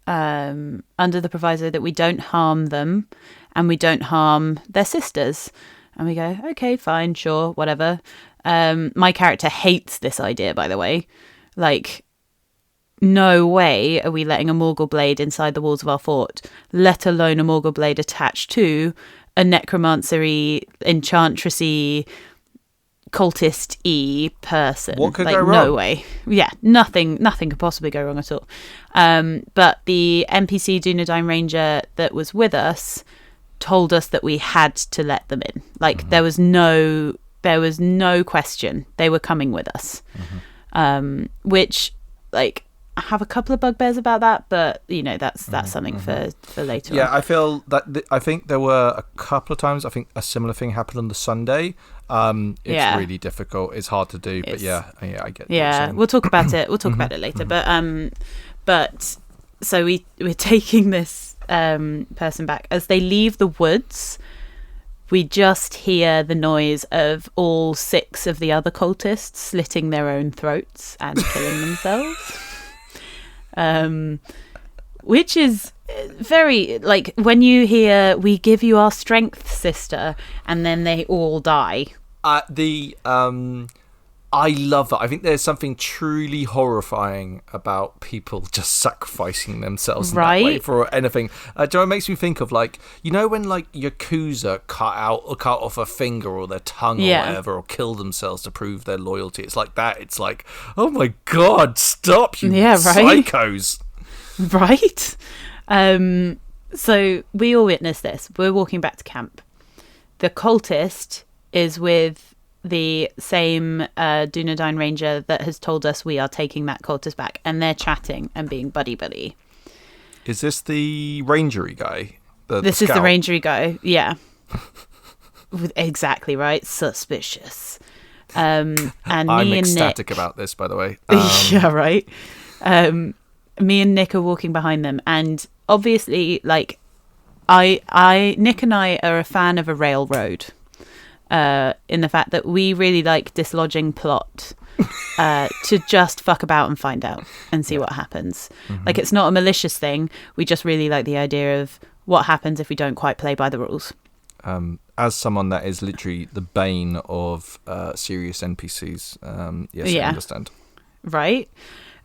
under the proviso that we don't harm them and we don't harm their sisters. And we go, okay, fine, sure, whatever. My character hates this idea, by the way. Like, no way are we letting a Morgul blade inside the walls of our fort, let alone a Morgul blade attached to a necromancery, enchantressy, cultist-y person. What could like, go wrong? No way. Yeah, nothing could possibly go wrong at all. But the NPC Dunedain Ranger that was with us told us that we had to let them in. Like, mm-hmm. there was no question. They were coming with us. Mm-hmm. Which, like, I have a couple of bugbears about that, but that's something for later on. Yeah, I feel that I think there were a couple of times. I think a similar thing happened on the Sunday. It's really difficult. It's hard to do, but I get. Yeah, we'll talk about it. We'll talk about it later. But so we're taking this person back as they leave the woods. We just hear the noise of all 6 of the other cultists slitting their own throats and killing themselves. Which is very, like, when you hear, "We give you our strength, sister," and then they all die. I love that. I think there's something truly horrifying about people just sacrificing themselves in that way for anything. Do you know what it makes me think of? Like, when like Yakuza cut off a finger or their tongue or whatever, or kill themselves to prove their loyalty. It's like that. It's like, oh my God, stop, you psychos. Right. So we all witness this. We're walking back to camp. The cultist is with the same Dunedain Ranger that has told us we are taking that cultist back, and they're chatting and being buddy-buddy. Is this the rangery guy? This is the rangery guy, yeah. Exactly right. Suspicious. And I'm ecstatic about this, by the way. Yeah, right. Me and Nick are walking behind them, and obviously, like, Nick and I are a fan of a railroad. In the fact that we really like dislodging plot to just fuck about and find out and see what happens. Mm-hmm. Like, it's not a malicious thing. We just really like the idea of what happens if we don't quite play by the rules. As someone that is literally the bane of serious NPCs, yes, I understand. Right.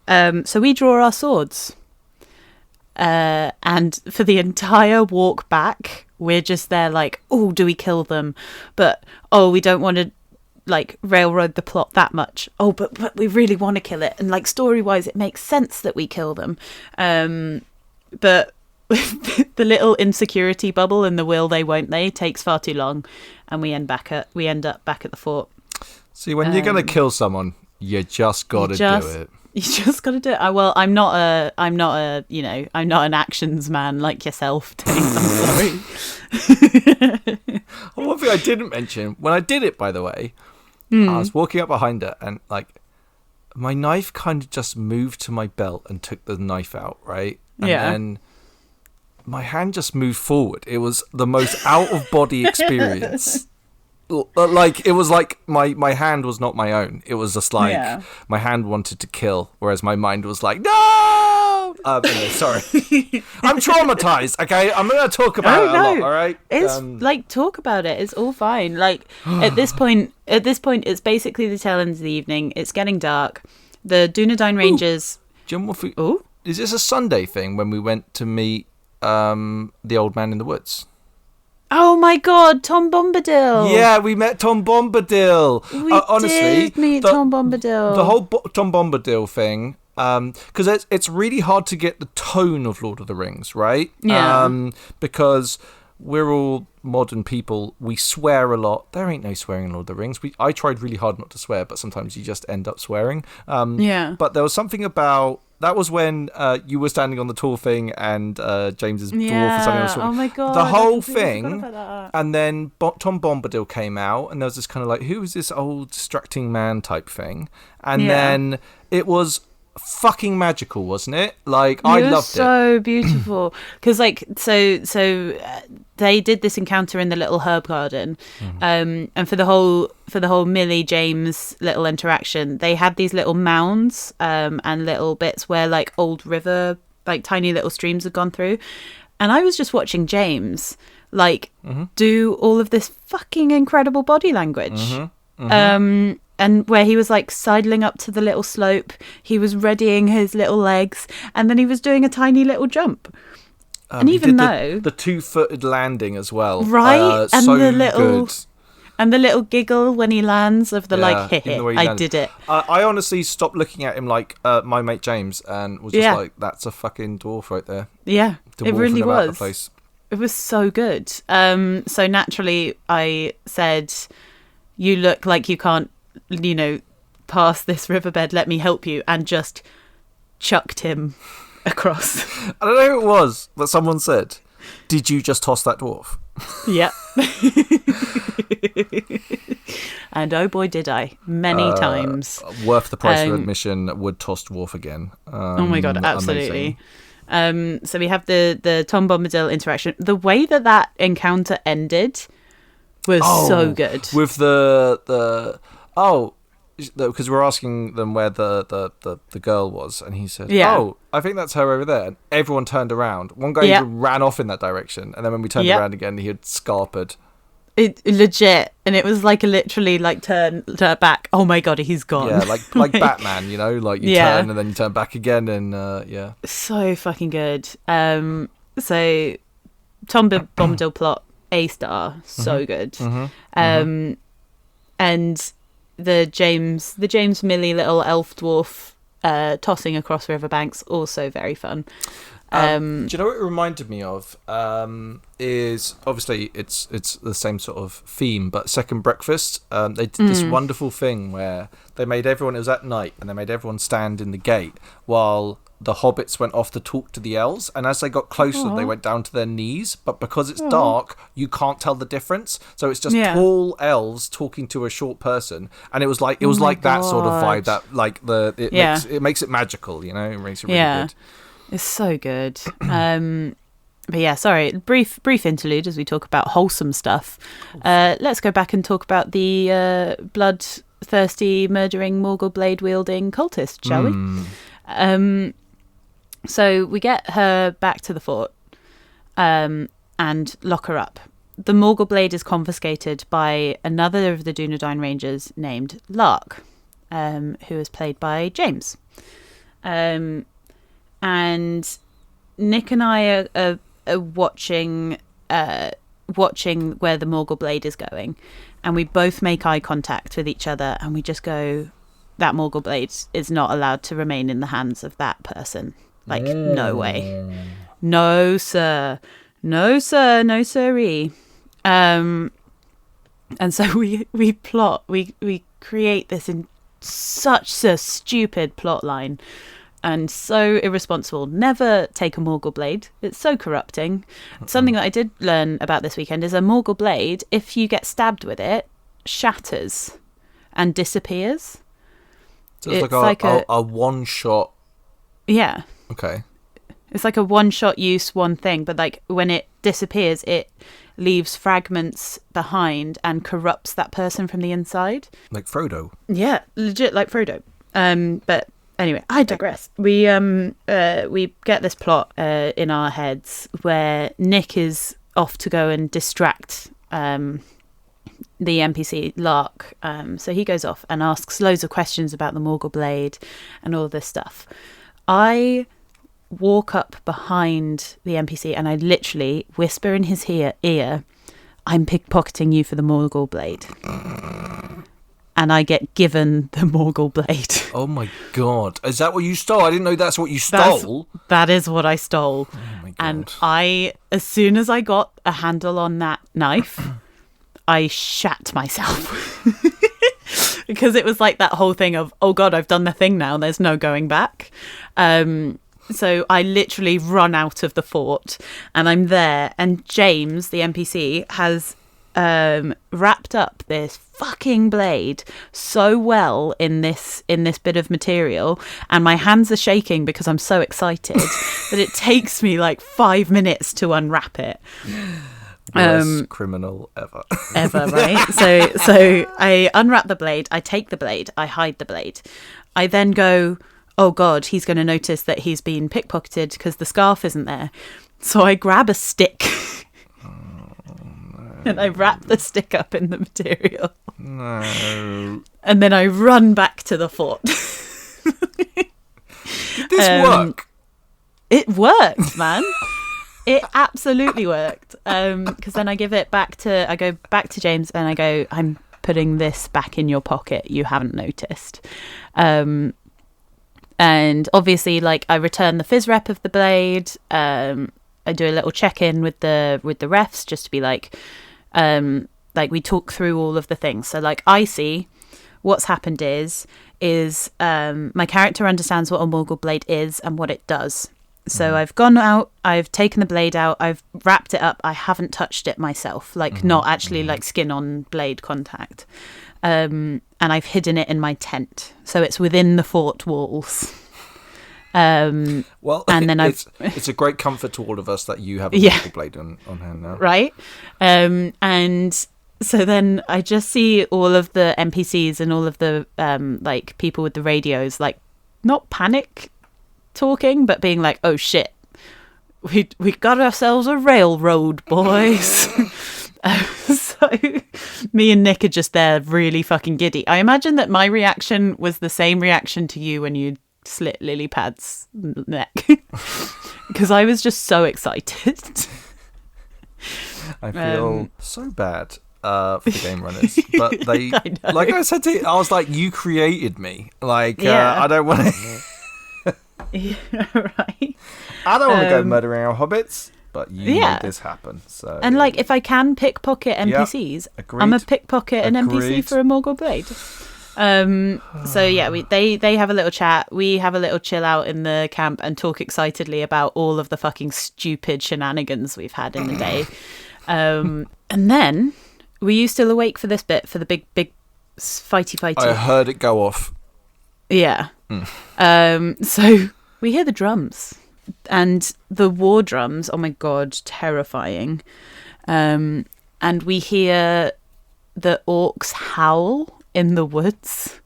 So we draw our swords. And for the entire walk back, we're just there like, oh, do we kill them? But, oh, we don't want to, like, railroad the plot that much. Oh, but we really want to kill it. And, like, story-wise, it makes sense that we kill them. But the little insecurity bubble in the will they, won't they takes far too long. And we end up back at the fort. See, when you're going to kill someone, you just got to do it. You just got to do it. Well, I'm not I'm not an actions man like yourself, Dave. I'm sorry. One thing I didn't mention, when I did it, by the way, I was walking up behind her and like my knife kind of just moved to my belt and took the knife out, right? And then my hand just moved forward. It was the most out of body experience. Like it was like my hand was not my own. It was just like my hand wanted to kill, whereas my mind was like, no. Anyway, sorry, I'm traumatized. Okay, I'm gonna talk about it a lot. All right, it's like talk about it. It's all fine. Like at this point, it's basically the tail end of the evening. It's getting dark. The Dunedain Rangers. Is this a Sunday thing when we went to meet the old man in the woods? Oh my God, Tom Bombadil! Yeah, we met Tom Bombadil. We did meet Tom Bombadil. The whole Tom Bombadil thing, because it's really hard to get the tone of Lord of the Rings, right? Yeah. Because we're all modern people. We swear a lot. There ain't no swearing in Lord of the Rings. I tried really hard not to swear, but sometimes you just end up swearing. But there was something about... That was when you were standing on the tall thing and James's dwarf was standing on the tall thing. Oh my God. The whole thing. And then Tom Bombadil came out and there was this kind of like, who is this old distracting man type thing? And then it was fucking magical, wasn't it? Like, I loved it. So beautiful. Because like, so they did this encounter in the little herb garden. And for the whole Millie James little interaction, they had these little mounds and little bits where like old river, like tiny little streams had gone through. And I was just watching James like do all of this fucking incredible body language. And where he was like sidling up to the little slope, he was readying his little legs, and then he was doing a tiny little jump. And even though the 2-footed landing as well, right? And so the little good. And the little giggle when he lands of the like, I did it. I honestly stopped looking at him like my mate James and was just like, that's a fucking dwarf right there. Yeah, it really was. The place. It was so good. So naturally, I said, "You look like you can't, pass this riverbed. Let me help you," and just chucked him across. I don't know who it was, but someone said, "Did you just toss that dwarf?" Yep. And oh boy, did I. Many times. Worth the price of admission, would toss dwarf again. Oh my God, absolutely. So we have the Tom Bombadil interaction. The way that encounter ended was so good. With because we're asking them where the girl was, and he said, I think that's her over there. And everyone turned around. One guy even ran off in that direction, and then when we turned around again, he had scarpered. It legit, and it was like a literally like turn back. Oh my God, he's gone. Yeah, like Batman, like you turn and then you turn back again, and so fucking good. So Tom Bombadil plot A star, so good. And the James Millie little elf dwarf tossing across riverbanks, also very fun. Do you know what it reminded me of? Is obviously it's the same sort of theme, but Second Breakfast. They did this wonderful thing where they made everyone. It was at night, and they made everyone stand in the gate while the hobbits went off to talk to the elves. And as they got closer, they went down to their knees. But because it's dark, you can't tell the difference. So it's just tall elves talking to a short person, and it was like that sort of vibe. That like it makes it magical. It makes it really good. It's so good. But yeah, sorry, brief interlude as we talk about wholesome stuff. Let's go back and talk about the bloodthirsty, murdering, Morgul blade wielding cultist, shall we? So we get her back to the fort and lock her up. The Morgul blade is confiscated by another of the Dunedain Rangers named Lark, who is played by James. And Nick and I are watching where the Morgul blade is going, and we both make eye contact with each other, and we just go, that Morgul blade is not allowed to remain in the hands of that person. Like, no way. No, sir. No, sir. No, sirree. And so we plot, we create this such a stupid plot line and so irresponsible. Never take a Morgul blade. It's so corrupting. Something that I did learn about this weekend is a Morgul blade, if you get stabbed with it, shatters and disappears. So it's like a one-shot... Yeah. Okay. It's like a one-shot use, one thing, but like when it disappears, it leaves fragments behind and corrupts that person from the inside. Like Frodo. Yeah, legit like Frodo. But anyway, I digress. We get this plot in our heads where Nick is off to go and distract the NPC Lark. So he goes off and asks loads of questions about the Morgul blade and all this stuff. I walk up behind the NPC and I literally whisper in his ear, I'm pickpocketing you for the Morgul blade. And I get given the Morgul blade. Oh my god. Is that what you stole? I didn't know that's what you stole. That is what I stole. Oh my god. And as soon as I got a handle on that knife, I shat myself. Because it was like that whole thing of, oh god, I've done the thing now, there's no going back. So I literally run out of the fort and I'm there, and James, the NPC, has wrapped up this fucking blade so well in this bit of material, and my hands are shaking because I'm so excited that it takes me like 5 minutes to unwrap it. Worst criminal ever. Right? So I unwrap the blade, I take the blade, I hide the blade. I then go, oh god, he's going to notice that he's been pickpocketed because the scarf isn't there. So I grab a stick and I wrap the stick up in the material. No. And then I run back to the fort. Did this work? It worked, man. It absolutely worked. Because then I go back to James and I go, I'm putting this back in your pocket. You haven't noticed. And obviously, like, I return the fizz rep of the blade. I do a little check-in with the refs just to be like we talk through all of the things. So like I see what's happened is my character understands what a Morgul blade is and what it does. So I've gone out, I've taken the blade out, I've wrapped it up, I haven't touched it myself, like not actually like skin on blade contact. And I've hidden it in my tent, so it's within the fort walls. Well, and then it's a great comfort to all of us that you have a Morgul blade on hand now, right? And so then I just see all of the NPCs and all of the like people with the radios, like not panic talking, but being like, "Oh shit, we got ourselves a railroad, boys." So me and Nick are just there, really fucking giddy. I imagine that my reaction was the same reaction to you when you slit Lilypad's neck, because I was just so excited. I feel so bad for the game runners, but they, like I said to you, I was like, you created me. Like, I don't want to. Yeah, right. I don't want to go murdering our hobbits, but you made this happen. So, and like, if I can pickpocket NPCs, I'm a pickpocket an NPC for a Morgul blade. So yeah, they have a little chat. We have a little chill out in the camp and talk excitedly about all of the fucking stupid shenanigans we've had in the day. And then, were you still awake for this bit, for the big fighty? I heard it go off. Yeah. So we hear the drums, and the war drums. Oh my god, terrifying. And we hear the orcs howl in the woods,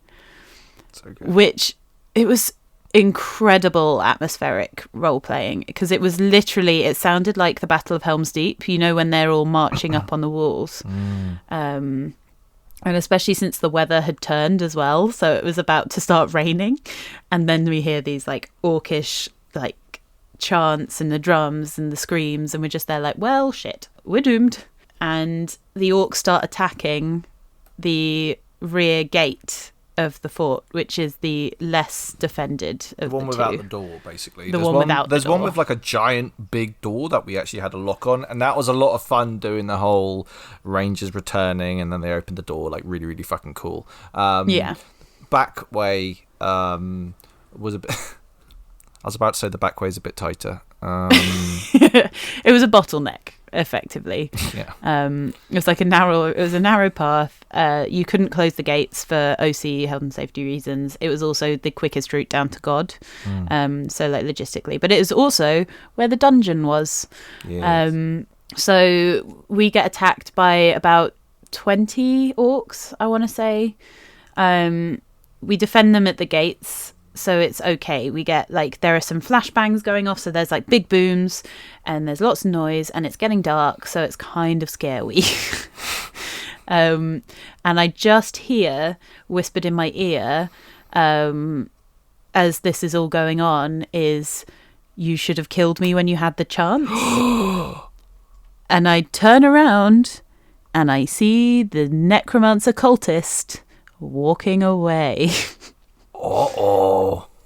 so good. Which it was incredible atmospheric role playing, because it was literally, it sounded like the Battle of Helm's Deep, you know, when they're all marching up on the walls. And especially since the weather had turned as well, so it was about to start raining, and then we hear these like orcish like chants and the drums and the screams, and we're just there like, well shit, we're doomed. And the orcs start attacking the rear gate of the fort, which is the less defended of the one without two. The door, basically. There's one with like a giant big door that we actually had a lock on, and that was a lot of fun doing the whole Rangers returning, and then they opened the door, like really, really fucking cool. back way was a bit. I was about to say the back way is a bit tighter. It was a bottleneck, effectively. Yeah. It was like a narrow path. You couldn't close the gates for OC health and safety reasons. It was also the quickest route down to God. So like logistically, but it was also where the dungeon was. Yes. So we get attacked by about 20 orcs, I want to say. We defend them at the gates, so it's okay. We get there are some flashbangs going off, so there's like big booms and there's lots of noise and it's getting dark, so it's kind of scary. And I just hear whispered in my ear, as this is all going on, is, "You should have killed me when you had the chance." And I turn around and I see the necromancer cultist walking away.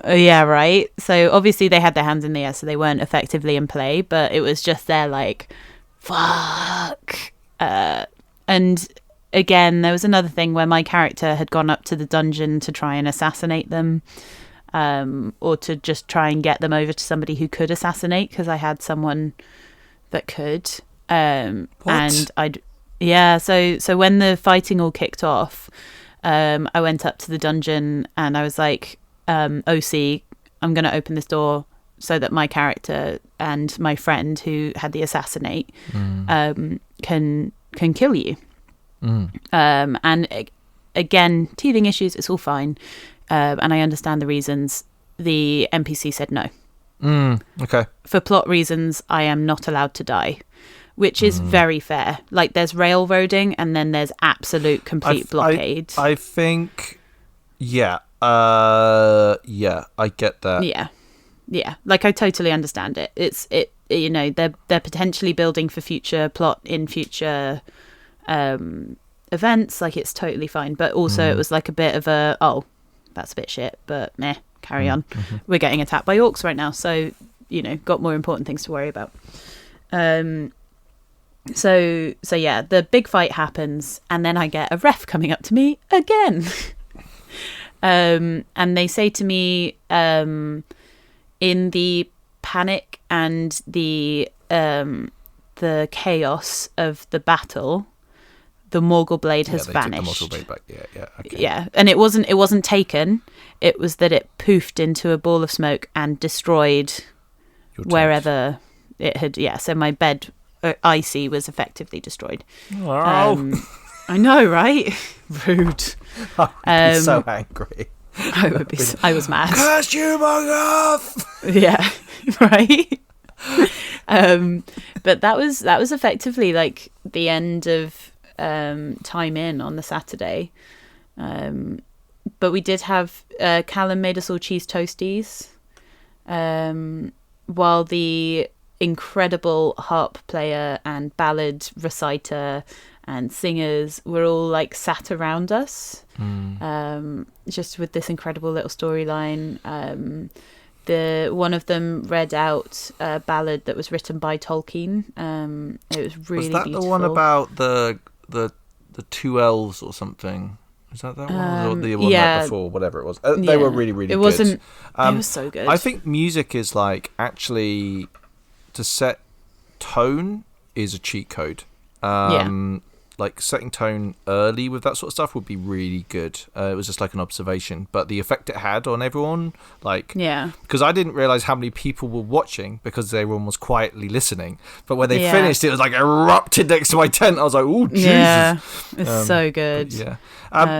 Yeah, right. So obviously they had their hands in the air, so they weren't effectively in play, but it was just there like, fuck. And again, there was another thing where my character had gone up to the dungeon to try and assassinate them, or to just try and get them over to somebody who could assassinate, because I had someone that could. And so when the fighting all kicked off, I went up to the dungeon and I was like, OC, I'm going to open this door so that my character and my friend who had the assassinate can kill you. And again, teething issues, it's all fine. And I understand the reasons. The NPC said no. Okay. For plot reasons, I am not allowed to die, which is very fair. Like, there's railroading and then there's absolute complete blockade. I think, yeah, I get that. Yeah. Like, I totally understand it. They're potentially building for future plot in future events. Like, it's totally fine. But also it was like a bit of a, that's a bit shit, but meh, carry on. We're getting attacked by orcs right now, so, got more important things to worry about. So yeah, the big fight happens, and then I get a ref coming up to me again. And they say to me, in the panic and the chaos of the battle, the Morgul blade has vanished. Took the Morgul blade back. Yeah, okay. Yeah, and it wasn't taken. It was that it poofed into a ball of smoke and destroyed wherever it had. Yeah, so my bed, icy, was effectively destroyed. Wow. I know, right? Rude. I would be so angry. I was mad. Curse you, Morgoth! Yeah, right. But that was effectively like the end of time in on the Saturday. But we did have Callum made us all cheese toasties, while the incredible harp player and ballad reciter and singers were all like sat around us, just with this incredible little storyline. One of them read out a ballad that was written by Tolkien. It was really beautiful. Was that the one about the two elves or something? Is that one? Or the one right before, whatever it was. They were really, really good. It was so good. I think music is like, actually, to set tone is a cheat code. Like, setting tone early with that sort of stuff would be really good. It was just like an observation, but the effect it had on everyone, because I didn't realize how many people were watching because everyone was quietly listening. But when they finished, it was like erupted next to my tent. I was like, oh Jesus! Yeah, it's so good.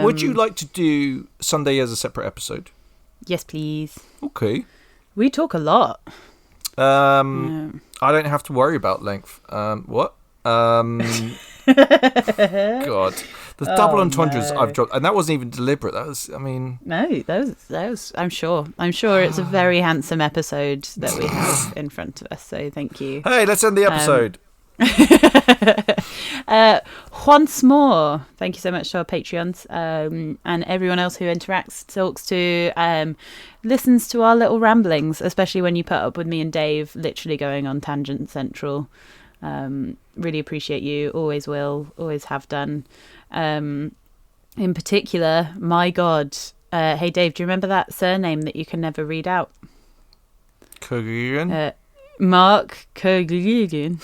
Would you like to do Sunday as a separate episode? Yes, please. Okay. We talk a lot. I don't have to worry about length. What? God, the double entendres I've dropped, and that wasn't even deliberate. That was, that was. I'm sure it's a very handsome episode that we have in front of us. So thank you. Hey, let's end the episode. Once more, thank you so much to our Patreons, and everyone else who interacts, talks to, listens to our little ramblings, especially when you put up with me and Dave literally going on tangent central. Really appreciate you. Always will. Always have done. In particular, my God, Hey, Dave, do you remember that surname that you can never read out? Kurgan? Mark Kurgan.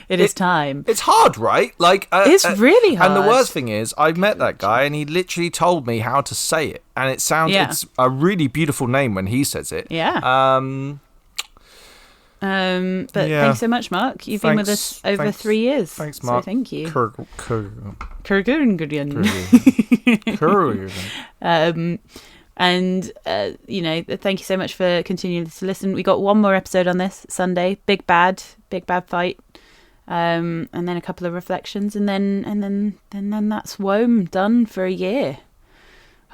It is time. It's hard, right? Like it's really hard. And the worst thing is, I met that guy, and he literally told me how to say it, and it sounds it's a really beautiful name when he says it. Yeah. But thanks so much, Mark. You've been with us over 3 years. Thanks, Mark. So thank you. Kurgan. And thank you so much for continuing to listen. We got one more episode on this Sunday. Big bad fight. And then a couple of reflections, and then that's WOME done for a year.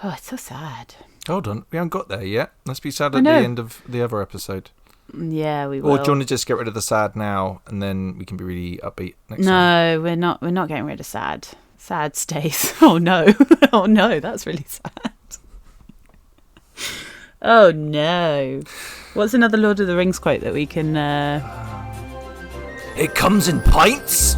Oh, it's so sad. Hold on, we haven't got there yet. Let's be sad at the end of the other episode. Yeah, we will. Or do you want to just get rid of the sad now, and then we can be really upbeat next time? No, we're not getting rid of sad. Sad stays. Oh no. Oh no, that's really sad. Oh no. What's another Lord of the Rings quote that we can It comes in pints.